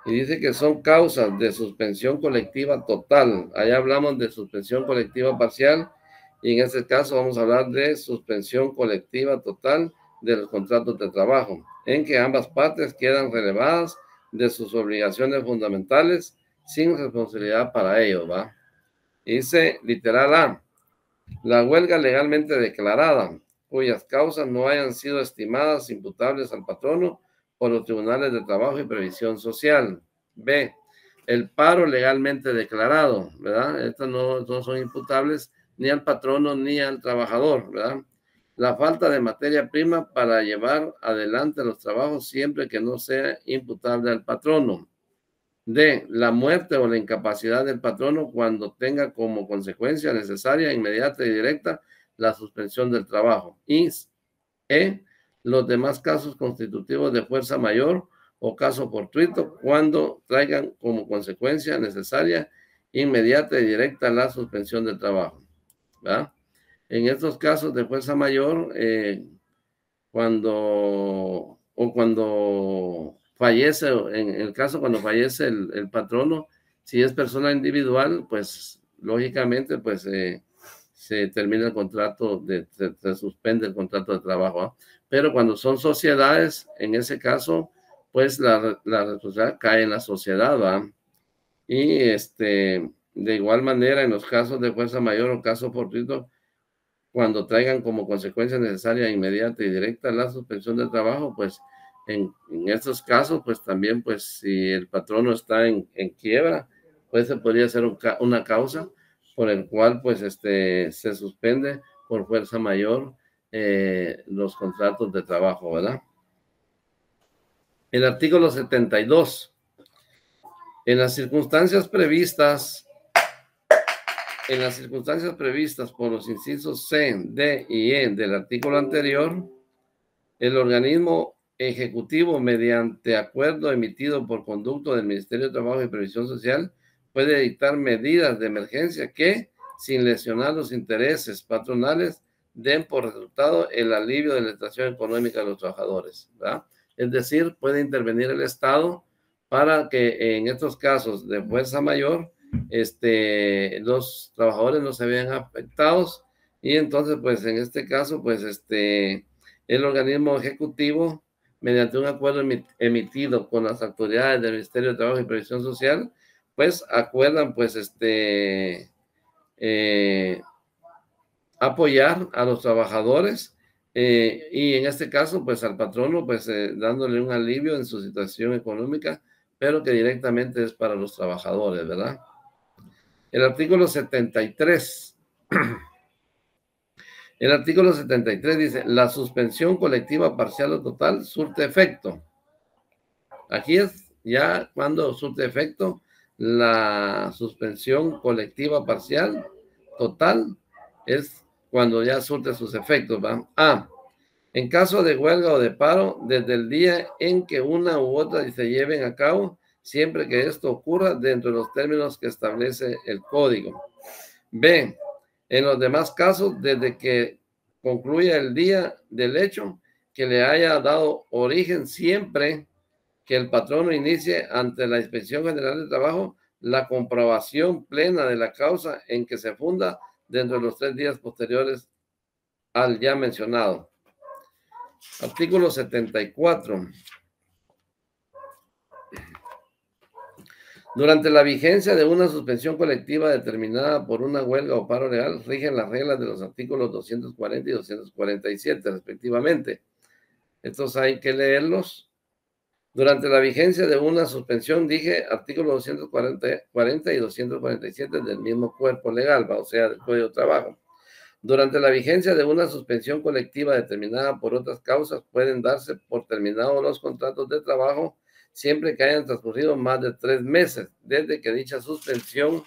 S1: y dice que son causas de suspensión colectiva total. Allá hablamos de suspensión colectiva parcial y en este caso vamos a hablar de suspensión colectiva total de los contratos de trabajo, en que ambas partes quedan relevadas de sus obligaciones fundamentales sin responsabilidad para ello, ¿va? Dice literal A, la huelga legalmente declarada, cuyas causas no hayan sido estimadas imputables al patrono por los tribunales de trabajo y previsión social. B, el paro legalmente declarado, ¿verdad? Estas no son imputables ni al patrono ni al trabajador, ¿verdad? La falta de materia prima para llevar adelante los trabajos siempre que no sea imputable al patrono. D, la muerte o la incapacidad del patrono cuando tenga como consecuencia necesaria, inmediata y directa la suspensión del trabajo. Y E, los demás casos constitutivos de fuerza mayor o caso fortuito cuando traigan como consecuencia necesaria, inmediata y directa la suspensión del trabajo, ¿verdad? En estos casos de fuerza mayor, cuando fallece, en el caso cuando fallece el patrono, si es persona individual, pues lógicamente pues se termina el contrato, se suspende el contrato de trabajo, ¿eh? Pero cuando son sociedades, en ese caso, pues la responsabilidad cae en la sociedad, ¿va? Y de igual manera, en los casos de fuerza mayor o caso fortuito, cuando traigan como consecuencia necesaria, inmediata y directa la suspensión del trabajo, pues en estos casos, pues también, pues si el patrono está en quiebra, pues se podría ser una causa por el cual, pues se suspende por fuerza mayor los contratos de trabajo, ¿verdad? El artículo 72. En las circunstancias previstas por los incisos C, D y E del artículo anterior, el organismo ejecutivo, mediante acuerdo emitido por conducto del Ministerio de Trabajo y Previsión Social, puede dictar medidas de emergencia que, sin lesionar los intereses patronales, den por resultado el alivio de la situación económica de los trabajadores, ¿verdad? Es decir, puede intervenir el Estado para que en estos casos de fuerza mayor, los trabajadores no se vean afectados y entonces, pues en este caso, pues el organismo ejecutivo, mediante un acuerdo emitido con las autoridades del Ministerio de Trabajo y Previsión Social, pues acuerdan, pues, apoyar a los trabajadores y en este caso, pues al patrono, pues dándole un alivio en su situación económica, pero que directamente es para los trabajadores, ¿verdad? El artículo 73. El artículo 73 dice, la suspensión colectiva parcial o total surte efecto. Aquí es ya cuando surte efecto la suspensión colectiva parcial total, es cuando ya surte sus efectos, ¿va? A, en caso de huelga o de paro, desde el día en que una u otra se lleven a cabo, siempre que esto ocurra dentro de los términos que establece el código. B, en los demás casos, desde que concluya el día del hecho que le haya dado origen, siempre que el patrono inicie ante la Inspección General de Trabajo la comprobación plena de la causa en que se funda dentro de los 3 días posteriores al ya mencionado. Artículo 74. Durante la vigencia de una suspensión colectiva determinada por una huelga o paro legal, rigen las reglas de los artículos 240 y 247, respectivamente. Estos hay que leerlos. Durante la vigencia de una suspensión, dije artículos 240 y 247 del mismo cuerpo legal, o sea, del Código de Trabajo. Durante la vigencia de una suspensión colectiva determinada por otras causas, pueden darse por terminados los contratos de trabajo siempre que hayan transcurrido más de 3 meses desde que dicha suspensión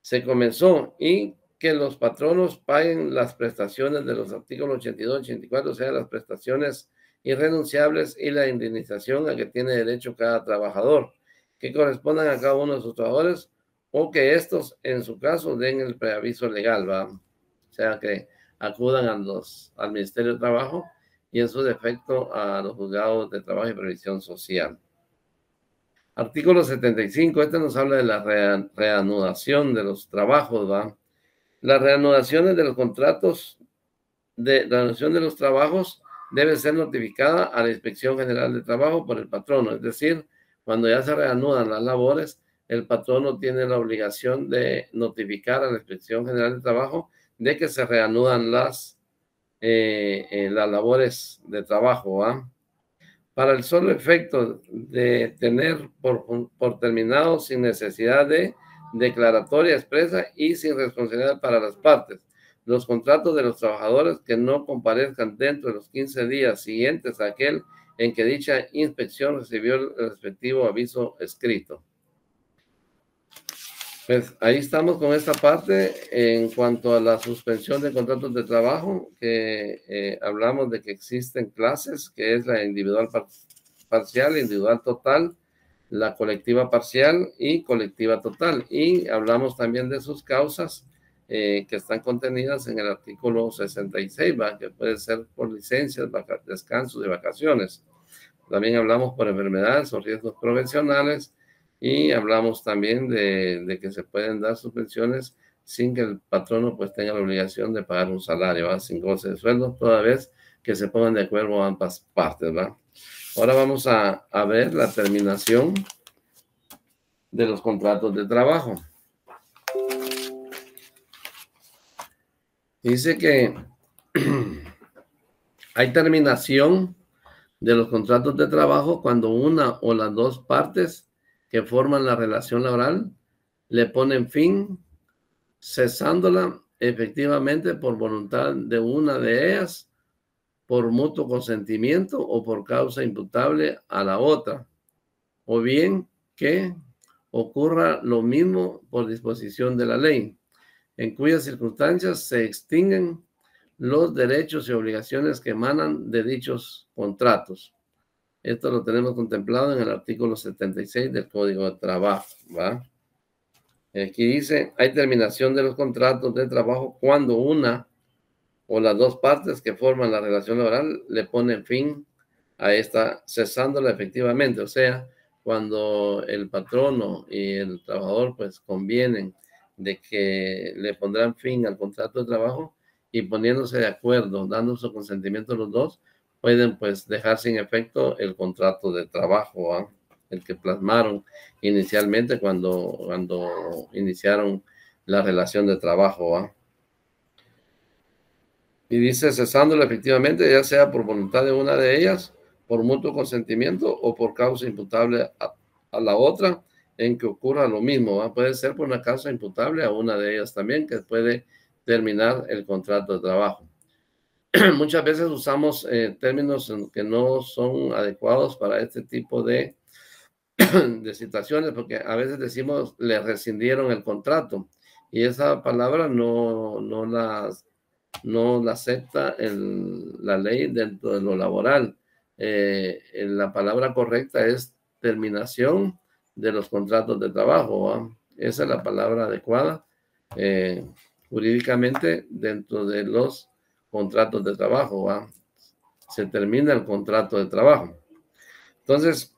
S1: se comenzó y que los patronos paguen las prestaciones de los artículos 82 y 84, o sea, las prestaciones irrenunciables y la indemnización a que tiene derecho cada trabajador. que correspondan a cada uno de sus trabajadores o que estos, en su caso, den el preaviso legal, ¿va? O sea, que acudan al Ministerio de Trabajo y en su defecto a los juzgados de trabajo y previsión social. Artículo 75, este nos habla de la reanudación de los trabajos, ¿va? Las reanudaciones de los contratos de reanudación de los trabajos debe ser notificada a la Inspección General de Trabajo por el patrono, es decir, cuando ya se reanudan las labores, el patrono tiene la obligación de notificar a la Inspección General de Trabajo de que se reanudan las labores de trabajo, ¿va? Para el solo efecto de tener por terminado sin necesidad de declaratoria expresa y sin responsabilidad para las partes los contratos de los trabajadores que no comparezcan dentro de los 15 días siguientes a aquel en que dicha inspección recibió el respectivo aviso escrito. Pues ahí estamos con esta parte en cuanto a la suspensión de contratos de trabajo, que hablamos de que existen clases, que es la individual parcial, individual total, la colectiva parcial y colectiva total. Y hablamos también de sus causas que están contenidas en el artículo 66, ¿va? Que puede ser por licencias, descansos y vacaciones. También hablamos por enfermedades o riesgos profesionales y hablamos también de que se pueden dar suspensiones sin que el patrono pues tenga la obligación de pagar un salario, ¿va? Sin goce de sueldo, toda vez que se pongan de acuerdo ambas partes, ¿va? Ahora vamos a ver la terminación de los contratos de trabajo. Dice que hay terminación de los contratos de trabajo cuando una o las dos partes que forman la relación laboral le ponen fin, cesándola efectivamente por voluntad de una de ellas, por mutuo consentimiento o por causa imputable a la otra, o bien que ocurra lo mismo por disposición de la ley, en cuyas circunstancias se extinguen los derechos y obligaciones que emanan de dichos contratos. Esto lo tenemos contemplado en el artículo 76 del Código de Trabajo, ¿va? Aquí dice, hay terminación de los contratos de trabajo cuando una o las dos partes que forman la relación laboral le ponen fin a esta, cesándola efectivamente. O sea, cuando el patrono y el trabajador pues convienen de que le pondrán fin al contrato de trabajo y poniéndose de acuerdo, dando su consentimiento los dos, pueden pues dejar sin efecto el contrato de trabajo, ¿eh? El que plasmaron inicialmente cuando iniciaron la relación de trabajo, ¿eh? Y dice cesándolo efectivamente, ya sea por voluntad de una de ellas, por mutuo consentimiento o por causa imputable a la otra, en que ocurra lo mismo, ¿va? Puede ser por una causa imputable a una de ellas también, que puede terminar el contrato de trabajo. Muchas veces usamos términos que no son adecuados para este tipo de situaciones, porque a veces decimos le rescindieron el contrato y esa palabra no la acepta la ley dentro de lo laboral. La palabra correcta es terminación de los contratos de trabajo, ¿va? Esa es la palabra adecuada jurídicamente dentro de los contratos de trabajo, ¿va? Se termina el contrato de trabajo. Entonces,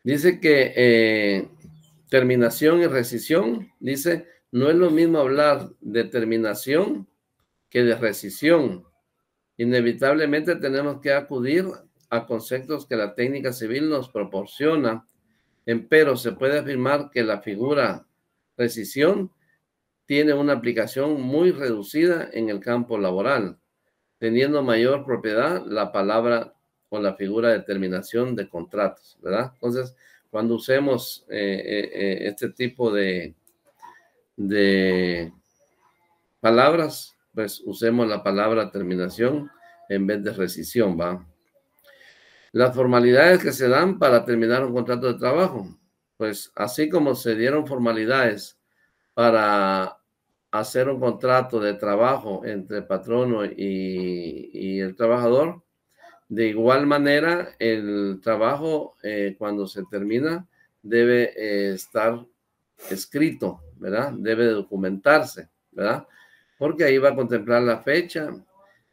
S1: dice que terminación y rescisión, dice, no es lo mismo hablar de terminación que de rescisión. Inevitablemente tenemos que acudir a conceptos que la técnica civil nos proporciona, empero se puede afirmar que la figura rescisión tiene una aplicación muy reducida en el campo laboral, teniendo mayor propiedad la palabra o la figura de terminación de contratos, ¿verdad? Entonces, cuando usemos este tipo de palabras, pues usemos la palabra terminación en vez de rescisión, ¿va? Las formalidades que se dan para terminar un contrato de trabajo, pues así como se dieron formalidades para hacer un contrato de trabajo entre el patrono y el trabajador, De igual manera, el trabajo cuando se termina debe estar escrito, ¿verdad? Debe documentarse, ¿verdad? Porque ahí va a contemplar la fecha,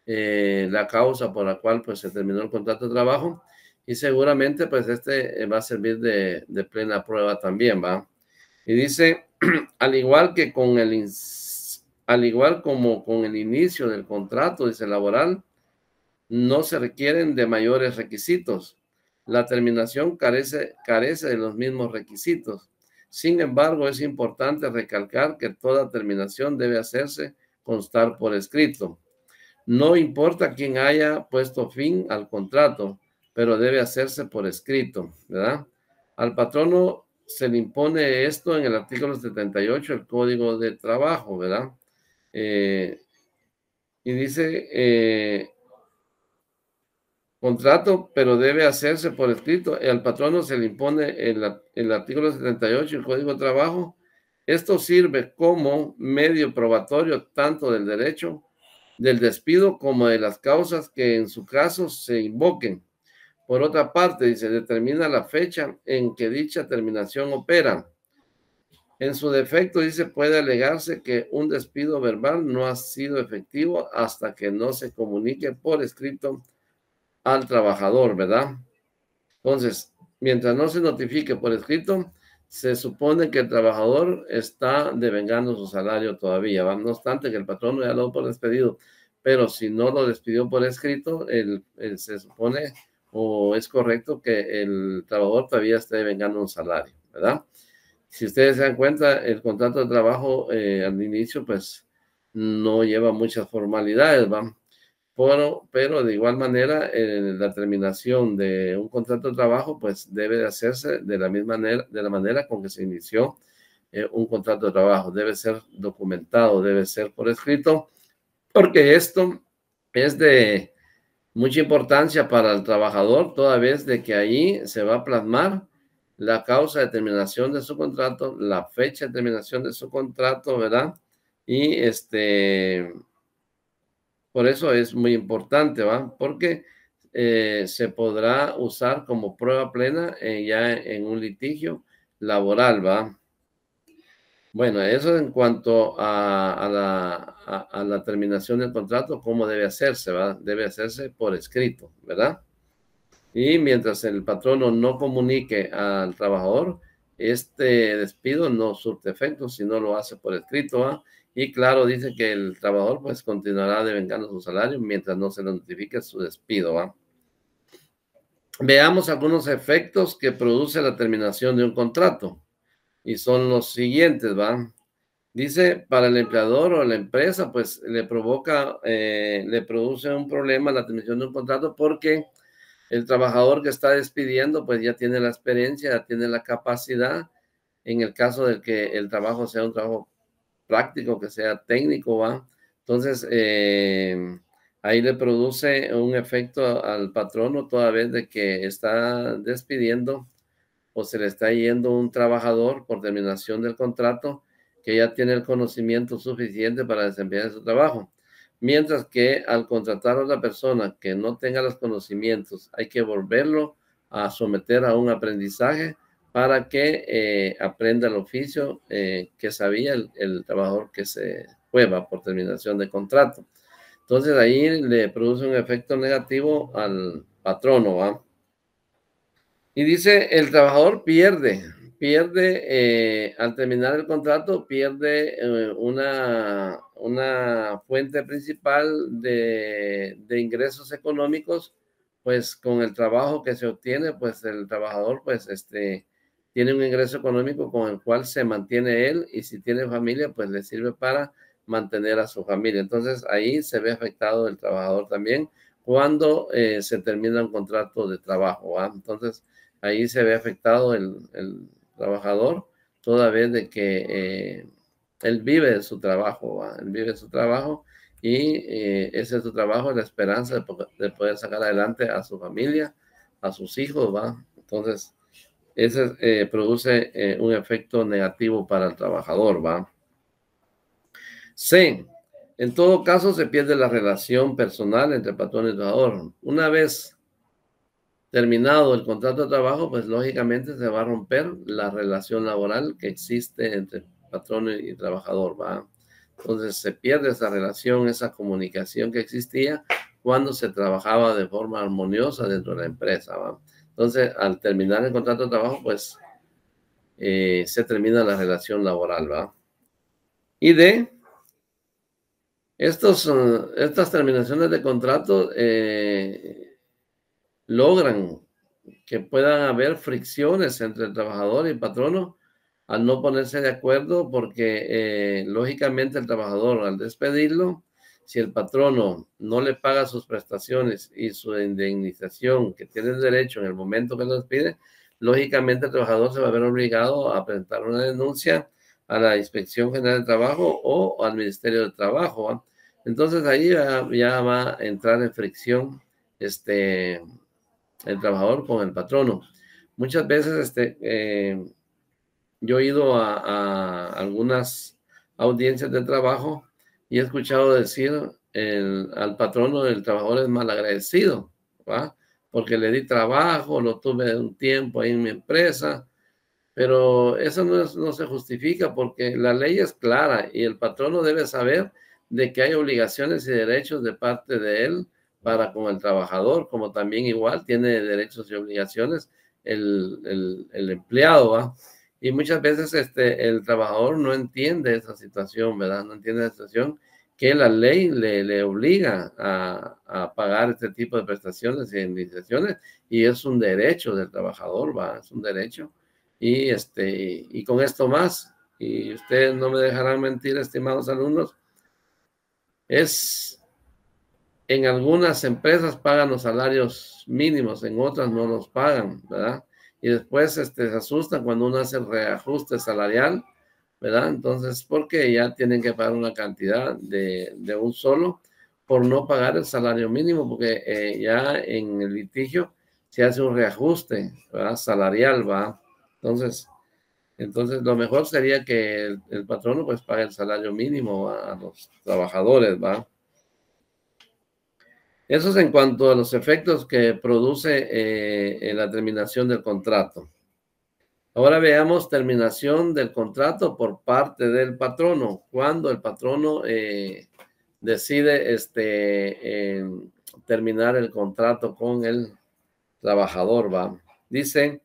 S1: la causa por la cual pues se terminó el contrato de trabajo y seguramente pues va a servir de plena prueba también, ¿va? Y dice, al igual que al igual como con el inicio del contrato, dice laboral, no se requieren de mayores requisitos. La terminación carece de los mismos requisitos. Sin embargo, es importante recalcar que toda terminación debe hacerse constar por escrito. No importa quién haya puesto fin al contrato, pero debe hacerse por escrito, ¿verdad? Al patrono se le impone esto en el artículo 78 del Código de Trabajo, ¿verdad? Y dice, contrato, pero debe hacerse por escrito. Al patrono se le impone el artículo 78 del Código de Trabajo. Esto sirve como medio probatorio tanto del derecho del despido como de las causas que en su caso se invoquen. Por otra parte, dice, determina la fecha en que dicha terminación opera. En su defecto, dice, puede alegarse que un despido verbal no ha sido efectivo hasta que no se comunique por escrito al trabajador, ¿verdad? Entonces, mientras no se notifique por escrito, se supone que el trabajador está devengando su salario todavía, ¿va? No obstante que el patrón ya lo por despedido, pero si no lo despidió por escrito, se supone o es correcto que el trabajador todavía esté devengando un salario, ¿verdad? Si ustedes se dan cuenta, el contrato de trabajo al inicio, pues, no lleva muchas formalidades, ¿va? Pero de igual manera, la terminación de un contrato de trabajo, pues debe de hacerse de la misma manera, de la manera con que se inició un contrato de trabajo. Debe ser documentado, debe ser por escrito, porque esto es de mucha importancia para el trabajador, toda vez de que ahí se va a plasmar la causa de terminación de su contrato, la fecha de terminación de su contrato, ¿verdad? Y por eso es muy importante, ¿va? Porque se podrá usar como prueba plena ya en un litigio laboral, ¿va? Bueno, eso en cuanto a la terminación del contrato, ¿cómo debe hacerse, va? Debe hacerse por escrito, ¿verdad? Y mientras el patrono no comunique al trabajador, este despido no surte efecto si no lo hace por escrito, ¿va? Y claro, dice que el trabajador pues continuará devengando su salario mientras no se le notifique su despido, ¿va? Veamos algunos efectos que produce la terminación de un contrato. Y son los siguientes, ¿va? Dice, para el empleador o la empresa, pues le produce un problema la terminación de un contrato porque el trabajador que está despidiendo, pues ya tiene la experiencia, ya tiene la capacidad, en el caso de que el trabajo sea un trabajo práctico, que sea técnico, ¿va? Entonces, ahí le produce un efecto al patrono toda vez de que está despidiendo o se le está yendo un trabajador por terminación del contrato que ya tiene el conocimiento suficiente para desempeñar su trabajo. Mientras que al contratar a una persona que no tenga los conocimientos, hay que volverlo a someter a un aprendizaje para que aprenda el oficio que sabía el trabajador que se fue por terminación de contrato. Entonces ahí le produce un efecto negativo al patrono, ¿va? Y dice, el trabajador pierde al terminar el contrato, pierde una fuente principal de ingresos económicos, pues con el trabajo que se obtiene, pues el trabajador, pues tiene un ingreso económico con el cual se mantiene él y si tiene familia, pues le sirve para mantener a su familia. Entonces ahí se ve afectado el trabajador también cuando se termina un contrato de trabajo, ¿va? Entonces, ahí se ve afectado el trabajador, toda vez de que él vive de su trabajo, ¿va? Él vive de su trabajo y ese es su trabajo, la esperanza de poder sacar adelante a su familia, a sus hijos, ¿va? Entonces, eso produce un efecto negativo para el trabajador, ¿va? C. En todo caso, se pierde la relación personal entre patrón y trabajador. Una vez terminado el contrato de trabajo, pues lógicamente se va a romper la relación laboral que existe entre patrón y trabajador, ¿va? Entonces se pierde esa relación, esa comunicación que existía cuando se trabajaba de forma armoniosa dentro de la empresa, ¿va? Entonces, al terminar el contrato de trabajo, pues se termina la relación laboral, ¿va? Y estas terminaciones de contrato logran que puedan haber fricciones entre el trabajador y el patrono al no ponerse de acuerdo porque lógicamente el trabajador al despedirlo, si el patrono no le paga sus prestaciones y su indemnización que tiene derecho en el momento que lo despide, lógicamente el trabajador se va a ver obligado a presentar una denuncia a la Inspección General de Trabajo o al Ministerio de Trabajo, ¿va? Entonces ahí ya va a entrar en fricción el trabajador con el patrono. Muchas veces yo he ido a algunas audiencias de trabajo y he escuchado decir al patrono del trabajador es malagradecido, ¿va? Porque le di trabajo, lo tuve un tiempo ahí en mi empresa, pero eso no se justifica porque la ley es clara y el patrono debe saber de que hay obligaciones y derechos de parte de él para con el trabajador, como también igual tiene derechos y obligaciones el empleado, ¿va? Y muchas veces el trabajador no entiende esa situación, ¿verdad? No entiende la situación que la ley le obliga a pagar este tipo de prestaciones y indemnizaciones y es un derecho del trabajador, ¿va? Es un derecho. Y con esto más, y ustedes no me dejarán mentir, estimados alumnos, en algunas empresas pagan los salarios mínimos, en otras no los pagan, ¿verdad? Y después se asustan cuando uno hace el reajuste salarial, ¿verdad? Entonces, porque ya tienen que pagar una cantidad de un solo por no pagar el salario mínimo, porque ya en el litigio se hace un reajuste, ¿verdad? Salarial, ¿va? Entonces, lo mejor sería que el patrono pues pague el salario mínimo a los trabajadores, ¿va? Eso es en cuanto a los efectos que produce en la terminación del contrato. Ahora veamos terminación del contrato por parte del patrono. Cuando el patrono decide terminar el contrato con el trabajador, ¿va? Dice,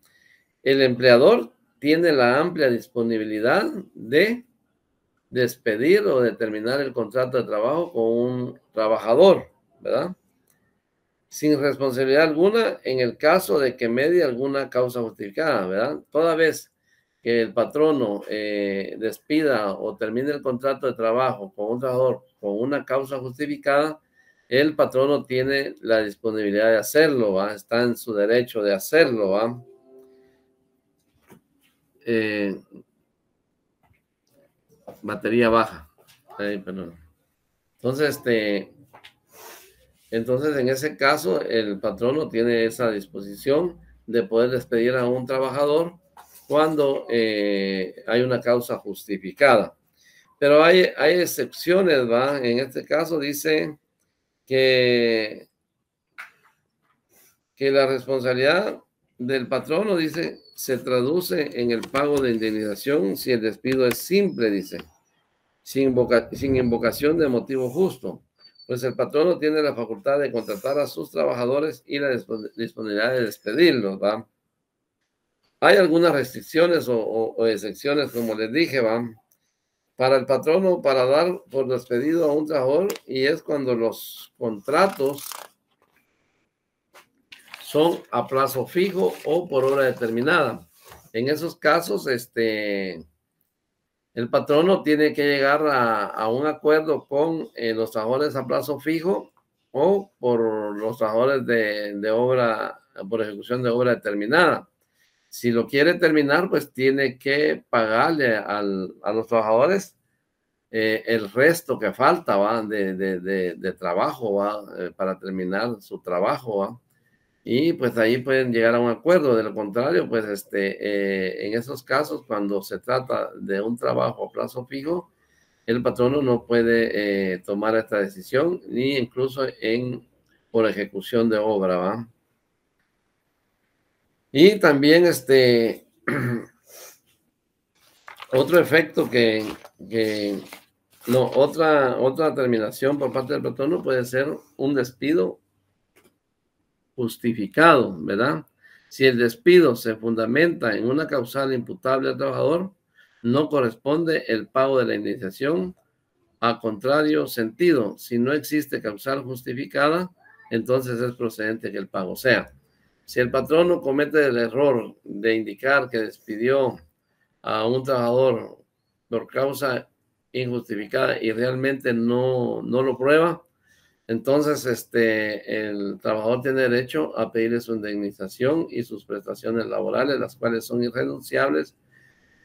S1: el empleador tiene la amplia disponibilidad de despedir o de terminar el contrato de trabajo con un trabajador, ¿verdad? Sin responsabilidad alguna en el caso de que medie alguna causa justificada, ¿verdad? Toda vez que el patrono despida o termine el contrato de trabajo con un trabajador con una causa justificada, el patrono tiene la disponibilidad de hacerlo, ¿va? Está en su derecho de hacerlo, ¿va? Batería baja. Ay, perdón. Entonces, entonces, en ese caso, el patrono tiene esa disposición de poder despedir a un trabajador cuando hay una causa justificada. Pero hay excepciones, ¿va? En este caso dice que la responsabilidad del patrono, dice, se traduce en el pago de indemnización si el despido es simple, dice, sin invocación de motivo justo. Pues el patrono tiene la facultad de contratar a sus trabajadores y la disponibilidad de despedirlos, ¿va? Hay algunas restricciones o excepciones, como les dije, ¿va? Para el patrono, para dar por despedido a un trabajador, y es cuando los contratos son a plazo fijo o por hora determinada. En esos casos, el patrono tiene que llegar a un acuerdo con los trabajadores a plazo fijo o por los trabajadores de obra, por ejecución de obra determinada. Si lo quiere terminar, pues tiene que pagarle a los trabajadores el resto que falta, ¿va? De trabajo, ¿va? Para terminar su trabajo, ¿va? Y pues ahí pueden llegar a un acuerdo. De lo contrario, pues en esos casos, cuando se trata de un trabajo a plazo fijo, el patrono no puede tomar esta decisión, ni incluso por ejecución de obra, ¿va? Y también otro efecto otra terminación por parte del patrono puede ser un despido justificado, ¿verdad? Si el despido se fundamenta en una causal imputable al trabajador, no corresponde el pago de la indemnización. A contrario sentido, si no existe causal justificada, entonces es procedente que el pago sea. Si el patrono comete el error de indicar que despidió a un trabajador por causa injustificada y realmente no lo prueba, entonces el trabajador tiene derecho a pedirle su indemnización y sus prestaciones laborales, las cuales son irrenunciables.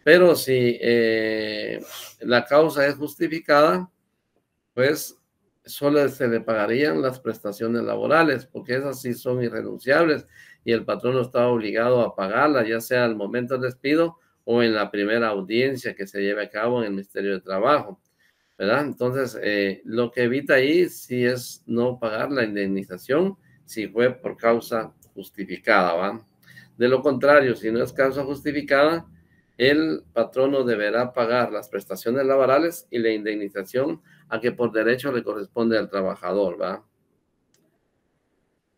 S1: Pero si la causa es justificada, pues solo se le pagarían las prestaciones laborales, porque esas sí son irrenunciables y el patrono está obligado a pagarlas, ya sea al momento del despido o en la primera audiencia que se lleve a cabo en el Ministerio de Trabajo, ¿verdad? Entonces, lo que evita ahí sí es no pagar la indemnización si fue por causa justificada, ¿va? De lo contrario, si no es causa justificada, el patrono deberá pagar las prestaciones laborales y la indemnización a que por derecho le corresponde al trabajador, ¿va?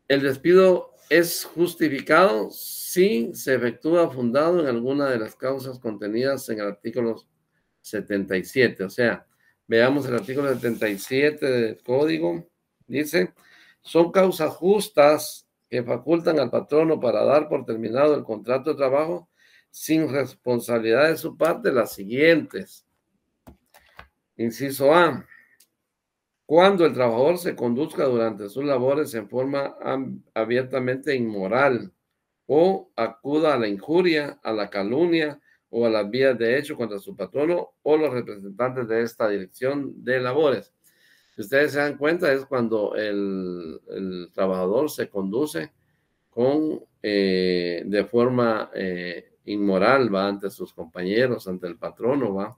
S1: El despido es justificado si se efectúa fundado en alguna de las causas contenidas en el artículo 77. O sea, veamos el artículo 77 del código. Dice, son causas justas que facultan al patrono para dar por terminado el contrato de trabajo sin responsabilidad de su parte las siguientes. Inciso A. Cuando el trabajador se conduzca durante sus labores en forma abiertamente inmoral o acuda a la injuria, a la calumnia o a las vías de hecho contra su patrono o los representantes de esta dirección de labores. Si ustedes se dan cuenta, es cuando el trabajador se conduce de forma inmoral, va, ante sus compañeros, ante el patrono, va,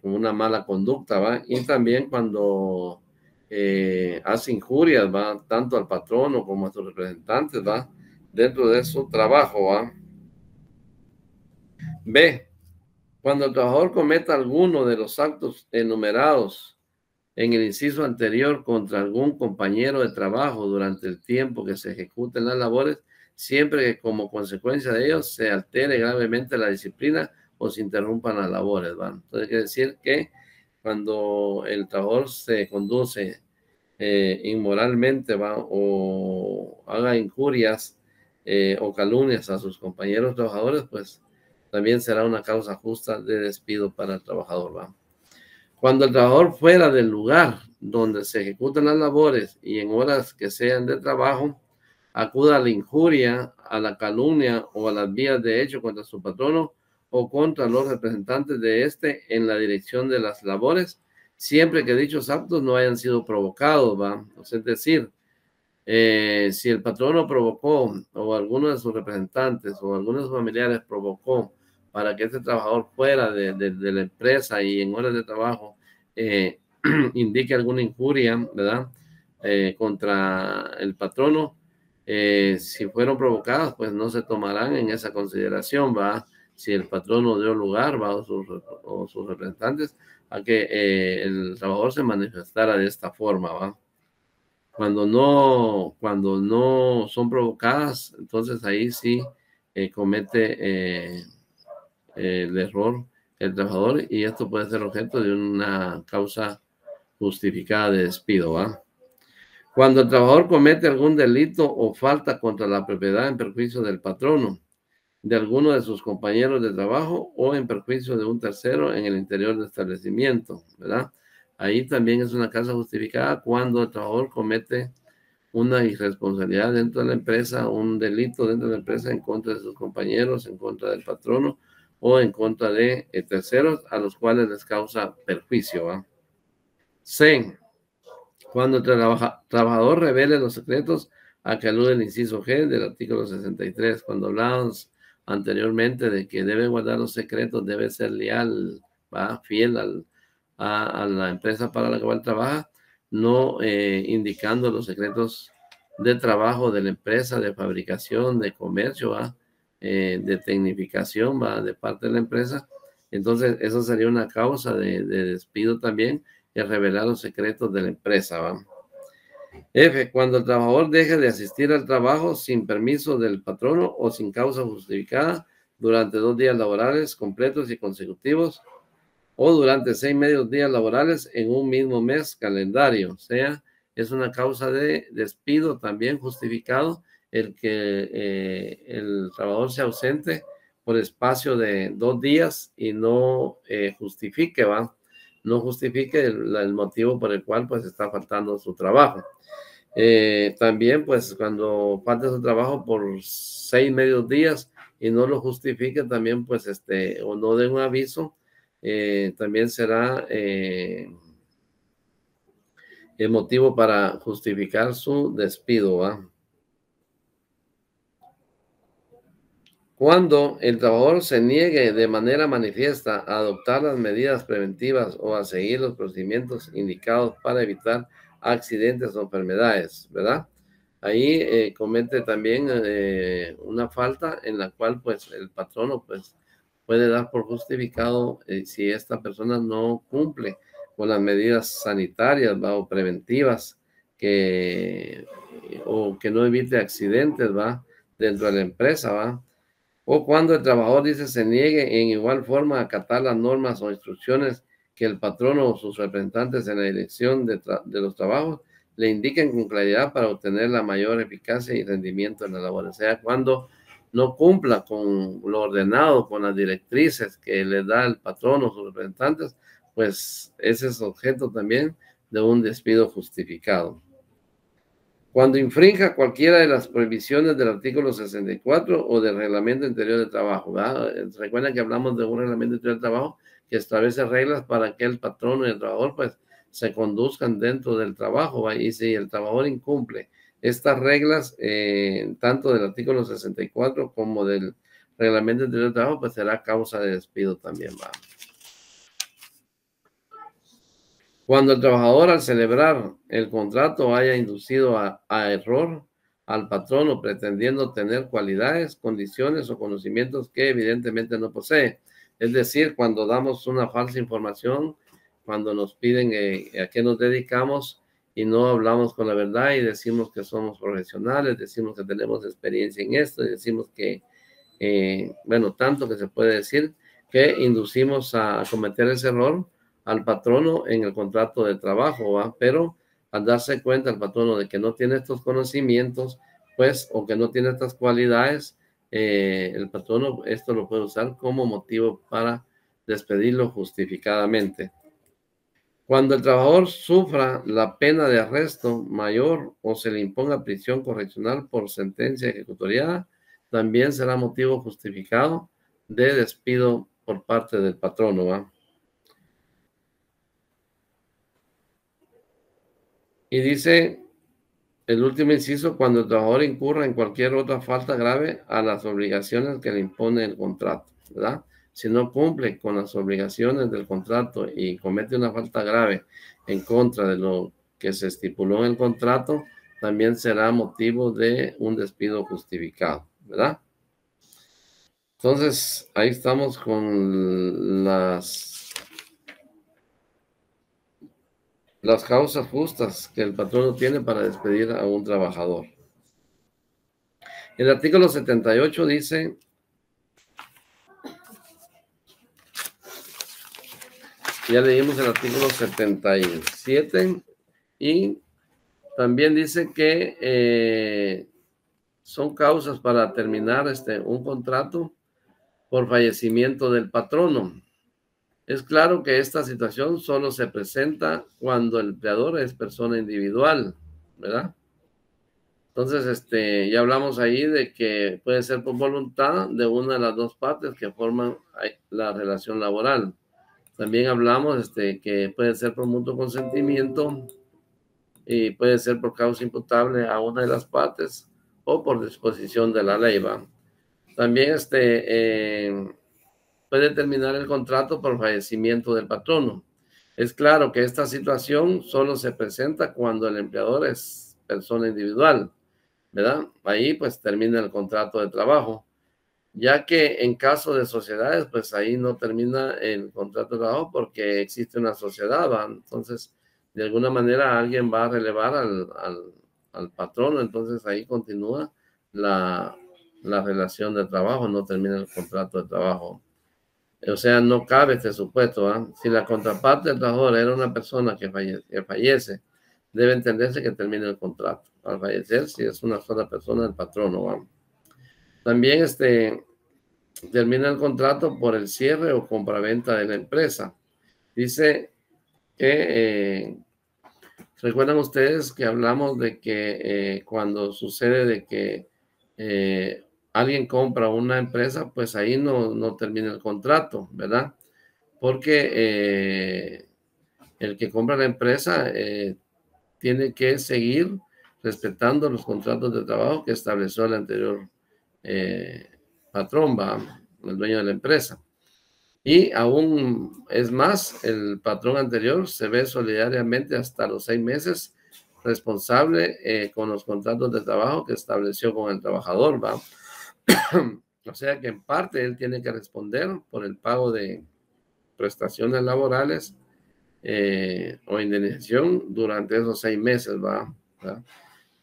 S1: con una mala conducta, va, y también cuando hace injurias, va, tanto al patrono como a sus representantes, va, dentro de su trabajo, va. B. Cuando el trabajador cometa alguno de los actos enumerados en el inciso anterior contra algún compañero de trabajo durante el tiempo que se ejecuten las labores, siempre que como consecuencia de ellos se altere gravemente la disciplina o se interrumpan las labores, ¿va? Entonces quiere decir que cuando el trabajador se conduce inmoralmente, ¿va? O haga injurias o calumnias a sus compañeros trabajadores, pues también será una causa justa de despido para el trabajador, ¿va? Cuando el trabajador fuera del lugar donde se ejecutan las labores y en horas que sean de trabajo, acuda a la injuria, a la calumnia o a las vías de hecho contra su patrono o contra los representantes de éste en la dirección de las labores, siempre que dichos actos no hayan sido provocados, ¿va? Es decir, si el patrono provocó o alguno de sus representantes o algunos familiares provocó para que este trabajador fuera de la empresa y en horas de trabajo indique alguna injuria, ¿verdad? Contra el patrono, si fueron provocadas, pues no se tomarán en esa consideración, ¿va? Si el patrono dio lugar, ¿va? O sus representantes, a que el trabajador se manifestara de esta forma, ¿va? Cuando no son provocadas, entonces ahí sí comete el error el trabajador y esto puede ser objeto de una causa justificada de despido, ¿va? Cuando el trabajador comete algún delito o falta contra la propiedad en perjuicio del patrono, de alguno de sus compañeros de trabajo o en perjuicio de un tercero en el interior del establecimiento, ¿verdad? Ahí también es una causa justificada cuando el trabajador comete una irresponsabilidad dentro de la empresa, un delito dentro de la empresa en contra de sus compañeros, en contra del patrono o en contra de terceros a los cuales les causa perjuicio, ¿va? C. Cuando el trabajador revele los secretos a que alude el inciso G del artículo 63, cuando hablábamos anteriormente de que debe guardar los secretos, debe ser leal, ¿va? Fiel a la empresa para la cual trabaja, no indicando los secretos de trabajo de la empresa, de fabricación, de comercio, ¿va? de tecnificación, ¿va? De parte de la empresa. Entonces, eso sería una causa de despido también, el revelar los secretos de la empresa, ¿va? F, cuando el trabajador deje de asistir al trabajo sin permiso del patrono o sin causa justificada durante 2 días laborales completos y consecutivos o durante 6 medios días laborales en un mismo mes calendario. O sea, es una causa de despido también justificado el que el trabajador se ausente por espacio de 2 días y no justifique, ¿va? No justifique el motivo por el cual pues está faltando su trabajo. También pues cuando falte su trabajo por 6 medios días y no lo justifique también pues o no dé un aviso, también será el motivo para justificar su despido, ¿va? Cuando el trabajador se niegue de manera manifiesta a adoptar las medidas preventivas o a seguir los procedimientos indicados para evitar accidentes o enfermedades, ¿verdad? Ahí comete también una falta en la cual pues el patrono pues puede dar por justificado si esta persona no cumple con las medidas sanitarias, ¿va? O preventivas o que no evite accidentes, ¿va? Dentro de la empresa, ¿va? O cuando el trabajador dice se niegue en igual forma a acatar las normas o instrucciones que el patrono o sus representantes en la dirección de los trabajos le indiquen con claridad para obtener la mayor eficacia y rendimiento en la labor. O sea, cuando no cumpla con lo ordenado, con las directrices que le da el patrono o sus representantes, pues ese es objeto también de un despido justificado. Cuando infrinja cualquiera de las prohibiciones del artículo 64 o del reglamento interior de trabajo, ¿verdad? Recuerden que hablamos de un reglamento interior de trabajo que establece reglas para que el patrono y el trabajador pues se conduzcan dentro del trabajo, ¿va? Y si el trabajador incumple estas reglas, tanto del artículo 64 como del reglamento interior de trabajo, pues será causa de despido también, ¿va? Cuando el trabajador al celebrar el contrato haya inducido a error al patrono pretendiendo tener cualidades, condiciones o conocimientos que evidentemente no posee. Es decir, cuando damos una falsa información, cuando nos piden a qué nos dedicamos y no hablamos con la verdad y decimos que somos profesionales, decimos que tenemos experiencia en esto y decimos que, bueno, tanto que se puede decir que inducimos a cometer ese error al patrono en el contrato de trabajo, ¿va? Pero al darse cuenta el patrono de que no tiene estos conocimientos, pues, o que no tiene estas cualidades, el patrono esto lo puede usar como motivo para despedirlo justificadamente. Cuando el trabajador sufra la pena de arresto mayor o se le imponga prisión correccional por sentencia ejecutoriada, también será motivo justificado de despido por parte del patrono, ¿va? Y dice el último inciso, cuando el trabajador incurra en cualquier otra falta grave a las obligaciones que le impone el contrato, ¿verdad? Si no cumple con las obligaciones del contrato y comete una falta grave en contra de lo que se estipuló en el contrato, también será motivo de un despido justificado, ¿verdad? Entonces, ahí estamos con las causas justas que el patrono tiene para despedir a un trabajador. El artículo 78 dice, ya leímos el artículo 77 y también dice que son causas para terminar un contrato por fallecimiento del patrono. Es claro que esta situación solo se presenta cuando el empleador es persona individual, ¿verdad? Entonces, ya hablamos ahí de que puede ser por voluntad de una de las dos partes que forman la relación laboral. También hablamos que puede ser por mutuo consentimiento y puede ser por causa imputable a una de las partes o por disposición de la ley, ¿va? También puede terminar el contrato por fallecimiento del patrono. Es claro que esta situación solo se presenta cuando el empleador es persona individual, ¿verdad? Ahí pues termina el contrato de trabajo. ya que en caso de sociedades, pues ahí no termina el contrato de trabajo porque existe una sociedad, ¿va? Entonces, de alguna manera alguien va a relevar al patrón, entonces ahí continúa la relación de trabajo, no termina el contrato de trabajo. O sea, no cabe este supuesto, ¿va? Si la contraparte del trabajador era una persona que fallece, debe entenderse que termina el contrato. Al fallecer, si es una sola persona, el patrono, ¿va? También termina el contrato por el cierre o compraventa de la empresa. Dice que, recuerdan ustedes que hablamos de que cuando sucede de que alguien compra una empresa, pues ahí no termina el contrato, ¿verdad? Porque el que compra la empresa tiene que seguir respetando los contratos de trabajo que estableció el anterior eh, patrón, ¿va? El dueño de la empresa. Y aún es más, el patrón anterior se ve solidariamente hasta los 6 meses responsable con los contratos de trabajo que estableció con el trabajador, ¿va? O sea que en parte él tiene que responder por el pago de prestaciones laborales o indemnización durante esos 6 meses, ¿va?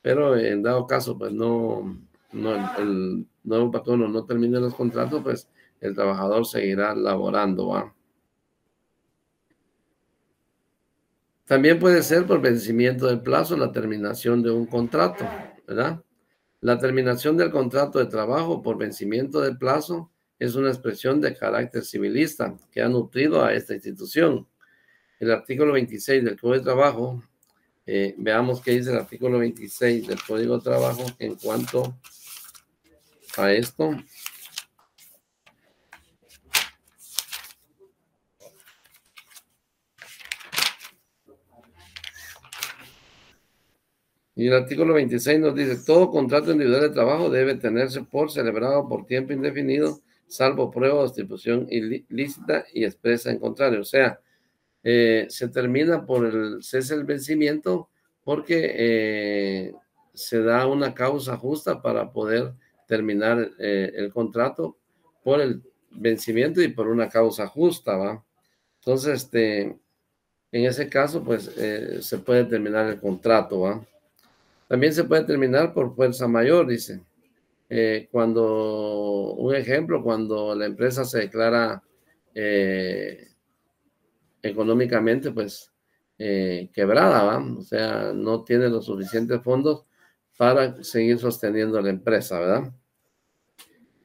S1: Pero en dado caso, pues el nuevo patrono no termine los contratos, pues el trabajador seguirá laborando, ¿va? También puede ser por vencimiento del plazo la terminación de un contrato, ¿verdad? La terminación del contrato de trabajo por vencimiento del plazo es una expresión de carácter civilista que ha nutrido a esta institución. El artículo 26 del Código de Trabajo, veamos qué dice el artículo 26 del Código de Trabajo en cuanto a esto. Y el artículo 26 nos dice, todo contrato individual de trabajo debe tenerse por celebrado por tiempo indefinido, salvo prueba o distribución ilícita y expresa en contrario. O sea, se termina por el cese del vencimiento porque se da una causa justa para poder terminar el contrato por el vencimiento y por una causa justa, ¿va? Entonces, en ese caso, pues se puede terminar el contrato, ¿va? También se puede terminar por fuerza mayor, dice. Un ejemplo, cuando la empresa se declara económicamente, pues, quebrada, ¿va? O sea, no tiene los suficientes fondos para seguir sosteniendo la empresa, ¿verdad?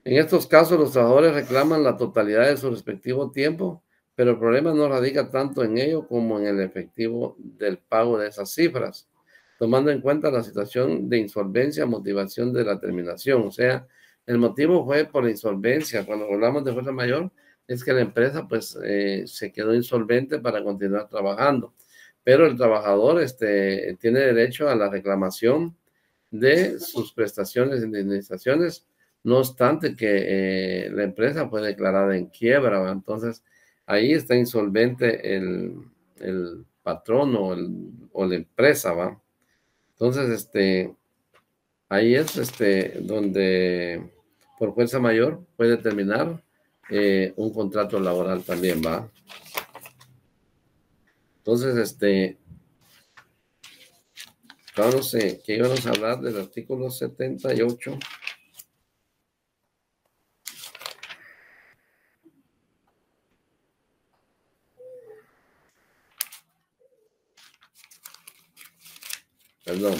S1: En estos casos, los trabajadores reclaman la totalidad de su respectivo tiempo, pero el problema no radica tanto en ello como en el efectivo del pago de esas cifras, tomando en cuenta la situación de insolvencia, motivación de la terminación. O sea, el motivo fue por la insolvencia. Cuando hablamos de fuerza mayor, es que la empresa pues se quedó insolvente para continuar trabajando. Pero el trabajador tiene derecho a la reclamación de sus prestaciones e indemnizaciones, no obstante que la empresa fue declarada en quiebra, ¿va? Entonces ahí está insolvente el patrón o la empresa, ¿va? Entonces, ahí es donde por fuerza mayor puede terminar un contrato laboral también, ¿va? Entonces, vamos, que íbamos a hablar del artículo 78. Perdón.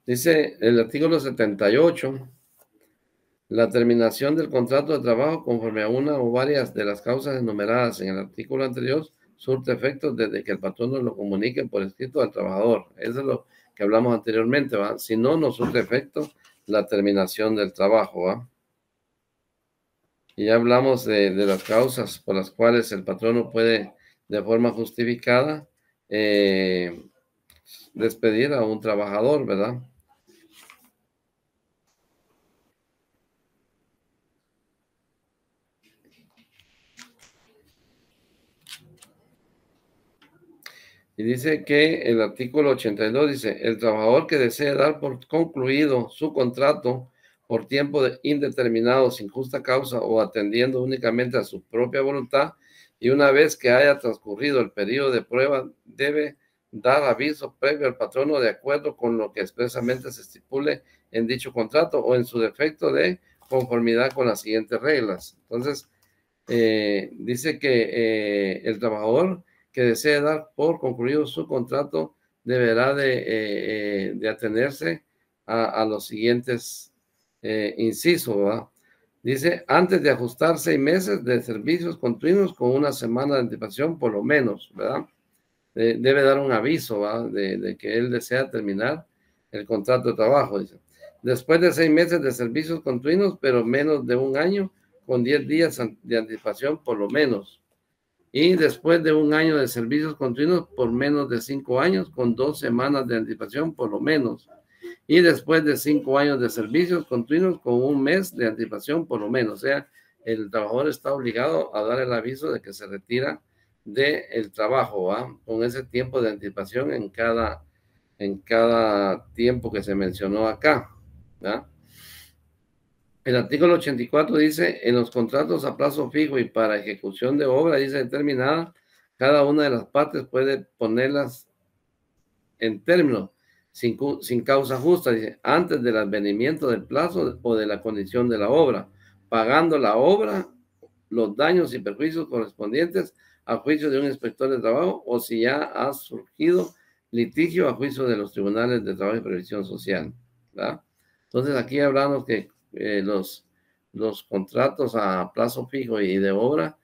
S1: Dice el artículo 78, la terminación del contrato de trabajo conforme a una o varias de las causas enumeradas en el artículo anterior surte efectos desde que el patrón nos lo comunique por escrito al trabajador. Eso es lo que hablamos anteriormente, ¿va? Si no, no surte efecto la terminación del trabajo, ¿va? Y ya hablamos de las causas por las cuales el patrono puede, de forma justificada, despedir a un trabajador, ¿verdad? Y dice que el artículo 82 dice, el trabajador que desee dar por concluido su contrato por tiempo indeterminado sin justa causa o atendiendo únicamente a su propia voluntad, y una vez que haya transcurrido el periodo de prueba, debe dar aviso previo al patrono de acuerdo con lo que expresamente se estipule en dicho contrato o en su defecto de conformidad con las siguientes reglas. Entonces, dice que el trabajador que desee dar por concluido su contrato deberá de atenerse a los siguientes incisos, ¿verdad? Dice, antes de ajustar 6 meses de servicios continuos con una semana de anticipación por lo menos, ¿verdad? Debe dar un aviso, ¿verdad? De que él desea terminar el contrato de trabajo, dice. Después de 6 meses de servicios continuos, pero menos de un año, con 10 días de anticipación por lo menos. Y después de un año de servicios continuos, por menos de 5 años, con 2 semanas de anticipación por lo menos. Y después de 5 años de servicios continuos, con un mes de anticipación por lo menos. O sea, el trabajador está obligado a dar el aviso de que se retira del trabajo, ¿va? Con ese tiempo de anticipación en cada tiempo que se mencionó acá, ¿va? El artículo 84 dice, en los contratos a plazo fijo y para ejecución de obra, dice determinada, cada una de las partes puede ponerlas en términos sin causa justa, dice, antes del advenimiento del plazo o de la condición de la obra, pagando la obra los daños y perjuicios correspondientes a juicio de un inspector de trabajo o si ya ha surgido litigio a juicio de los tribunales de trabajo y previsión social, ¿verdad? Entonces aquí hablamos que los contratos a plazo fijo y de obra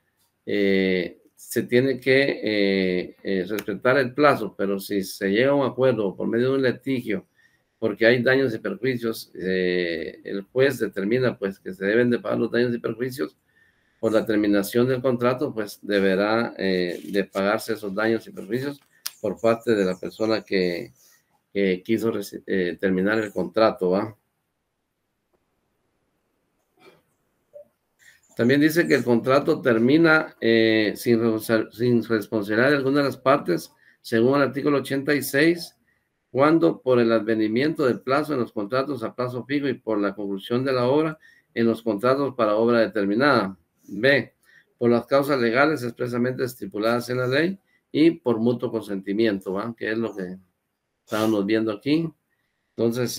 S1: se tiene que respetar el plazo, pero si se llega a un acuerdo por medio de un litigio, porque hay daños y perjuicios, el juez determina pues que se deben de pagar los daños y perjuicios por la terminación del contrato, pues deberá de pagarse esos daños y perjuicios por parte de la persona que quiso terminar el contrato, ¿va? También dice que el contrato termina sin responsabilidad de alguna de las partes, según el artículo 86, cuando por el advenimiento del plazo en los contratos a plazo fijo y por la conclusión de la obra en los contratos para obra determinada. B, por las causas legales expresamente estipuladas en la ley y por mutuo consentimiento, ¿va? Que es lo que estábamos viendo aquí. Entonces,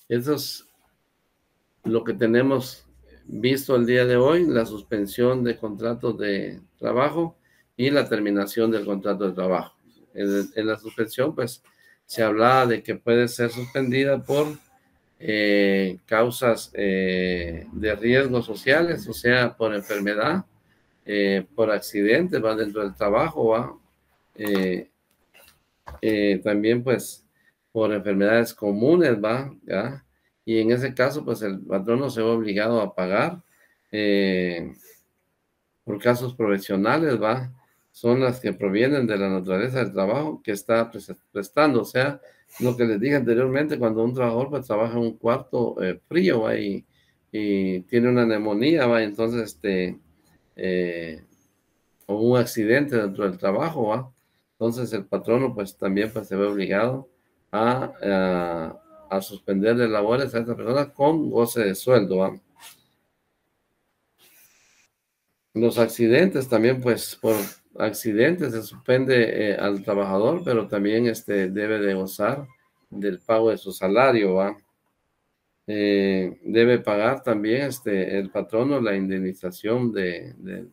S1: eso es lo que tenemos visto el día de hoy, la suspensión de contratos de trabajo y la terminación del contrato de trabajo. En la suspensión, pues, se hablaba de que puede ser suspendida por causas de riesgos sociales, o sea, por enfermedad, por accidentes, va dentro del trabajo, va. También, pues, por enfermedades comunes, va, ¿ya? Y en ese caso, pues, el patrono se ve obligado a pagar por casos profesionales, va, son las que provienen de la naturaleza del trabajo que está prestando, o sea, lo que les dije anteriormente, cuando un trabajador pues trabaja en un cuarto frío, va, y tiene una neumonía, va, entonces, o un accidente dentro del trabajo, va, entonces el patrono pues también pues se ve obligado a suspender de labores a esta persona con goce de sueldo, va. Los accidentes también, pues por accidentes se suspende al trabajador, pero también debe de gozar del pago de su salario, ¿va? Debe pagar también el patrono la indemnización del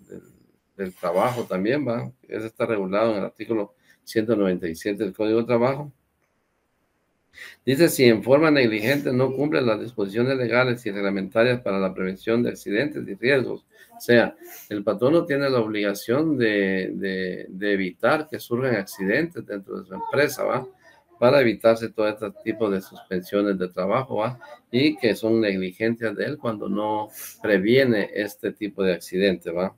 S1: trabajo también, ¿va? Eso está regulado en el artículo 197 del Código de Trabajo. Dice, si en forma negligente no cumple las disposiciones legales y reglamentarias para la prevención de accidentes y riesgos, o sea, el patrono tiene la obligación de evitar que surjan accidentes dentro de su empresa, ¿va? Para evitarse todo este tipo de suspensiones de trabajo, ¿va? Y que son negligencias de él cuando no previene este tipo de accidente, ¿va?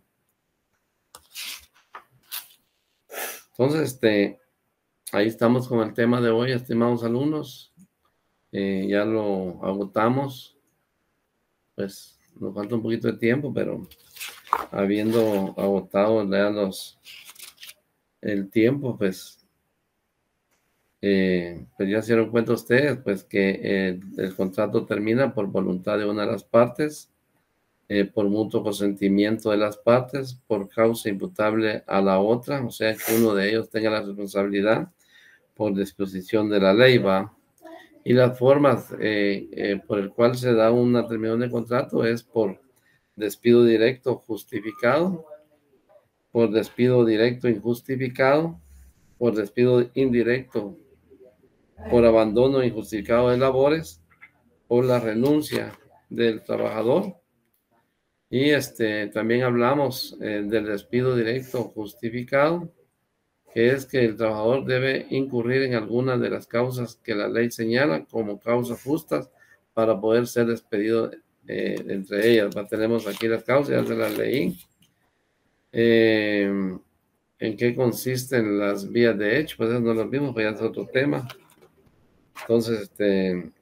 S1: Entonces, ahí estamos con el tema de hoy, estimados alumnos. Ya lo agotamos, pues nos falta un poquito de tiempo, pero habiendo agotado ya el tiempo, pues Pues ya se dieron cuenta ustedes, pues que el contrato termina por voluntad de una de las partes, por mutuo consentimiento de las partes, por causa imputable a la otra, o sea que uno de ellos tenga la responsabilidad por disposición de la ley, ¿va? Y las formas por el cual se da una terminación de contrato es por despido directo justificado, por despido directo injustificado, por despido indirecto, por abandono injustificado de labores, por la renuncia del trabajador. Y también hablamos del despido directo justificado, que es que el trabajador debe incurrir en alguna de las causas que la ley señala como causas justas para poder ser despedido. Entre ellas, tenemos aquí las causas, ya se las leí. ¿En qué consisten las vías de hecho? Pues eso no lo mismo, pues ya es otro tema. Entonces, el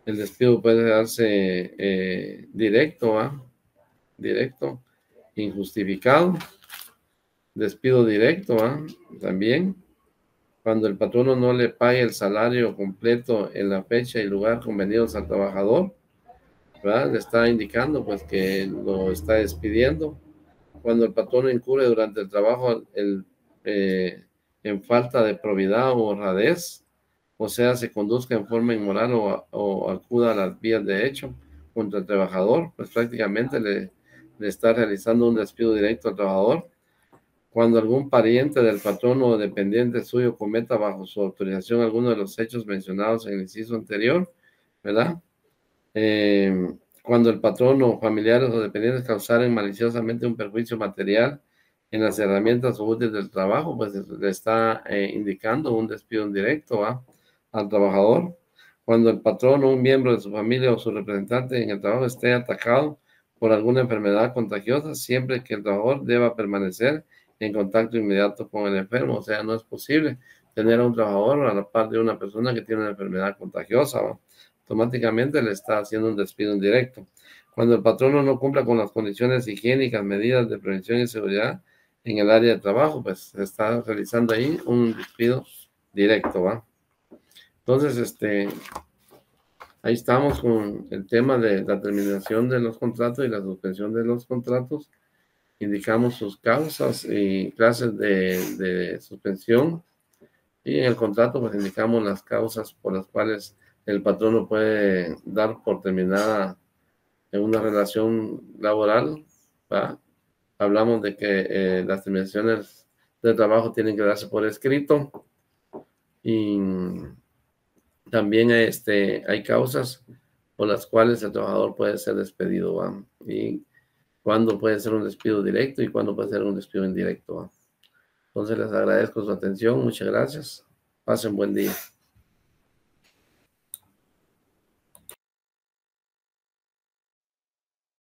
S1: despido puede darse directo, directo, injustificado, despido directo, también, cuando el patrono no le pague el salario completo en la fecha y lugar convenidos al trabajador, ¿verdad? Le está indicando pues que lo está despidiendo. Cuando el patrono incurre durante el trabajo en falta de probidad o honradez, o sea, se conduzca en forma inmoral o acuda a las vías de hecho contra el trabajador, pues prácticamente le está realizando un despido directo al trabajador. Cuando algún pariente del patrono o dependiente suyo cometa bajo su autorización alguno de los hechos mencionados en el inciso anterior, ¿verdad? Cuando el patrono, familiares o dependientes causaren maliciosamente un perjuicio material en las herramientas o útiles del trabajo, pues le está indicando un despido indirecto al trabajador. Cuando el patrono, un miembro de su familia o su representante en el trabajo esté atacado por alguna enfermedad contagiosa, siempre que el trabajador deba permanecer en contacto inmediato con el enfermo. O sea, no es posible tener a un trabajador a la par de una persona que tiene una enfermedad contagiosa, automáticamente le está haciendo un despido indirecto. Cuando el patrono no cumpla con las condiciones higiénicas, medidas de prevención y seguridad en el área de trabajo, pues se está realizando ahí un despido directo, ¿va? Entonces, ahí estamos con el tema de la terminación de los contratos y la suspensión de los contratos. Indicamos sus causas y clases de suspensión, y en el contrato pues indicamos las causas por las cuales el patrono puede dar por terminada en una relación laboral, ¿va? Hablamos de que las terminaciones de trabajo tienen que darse por escrito, y también hay causas por las cuales el trabajador puede ser despedido, ¿va? Y cuándo puede ser un despido directo y cuándo puede ser un despido indirecto, ¿va? Entonces les agradezco su atención, muchas gracias, pasen buen día.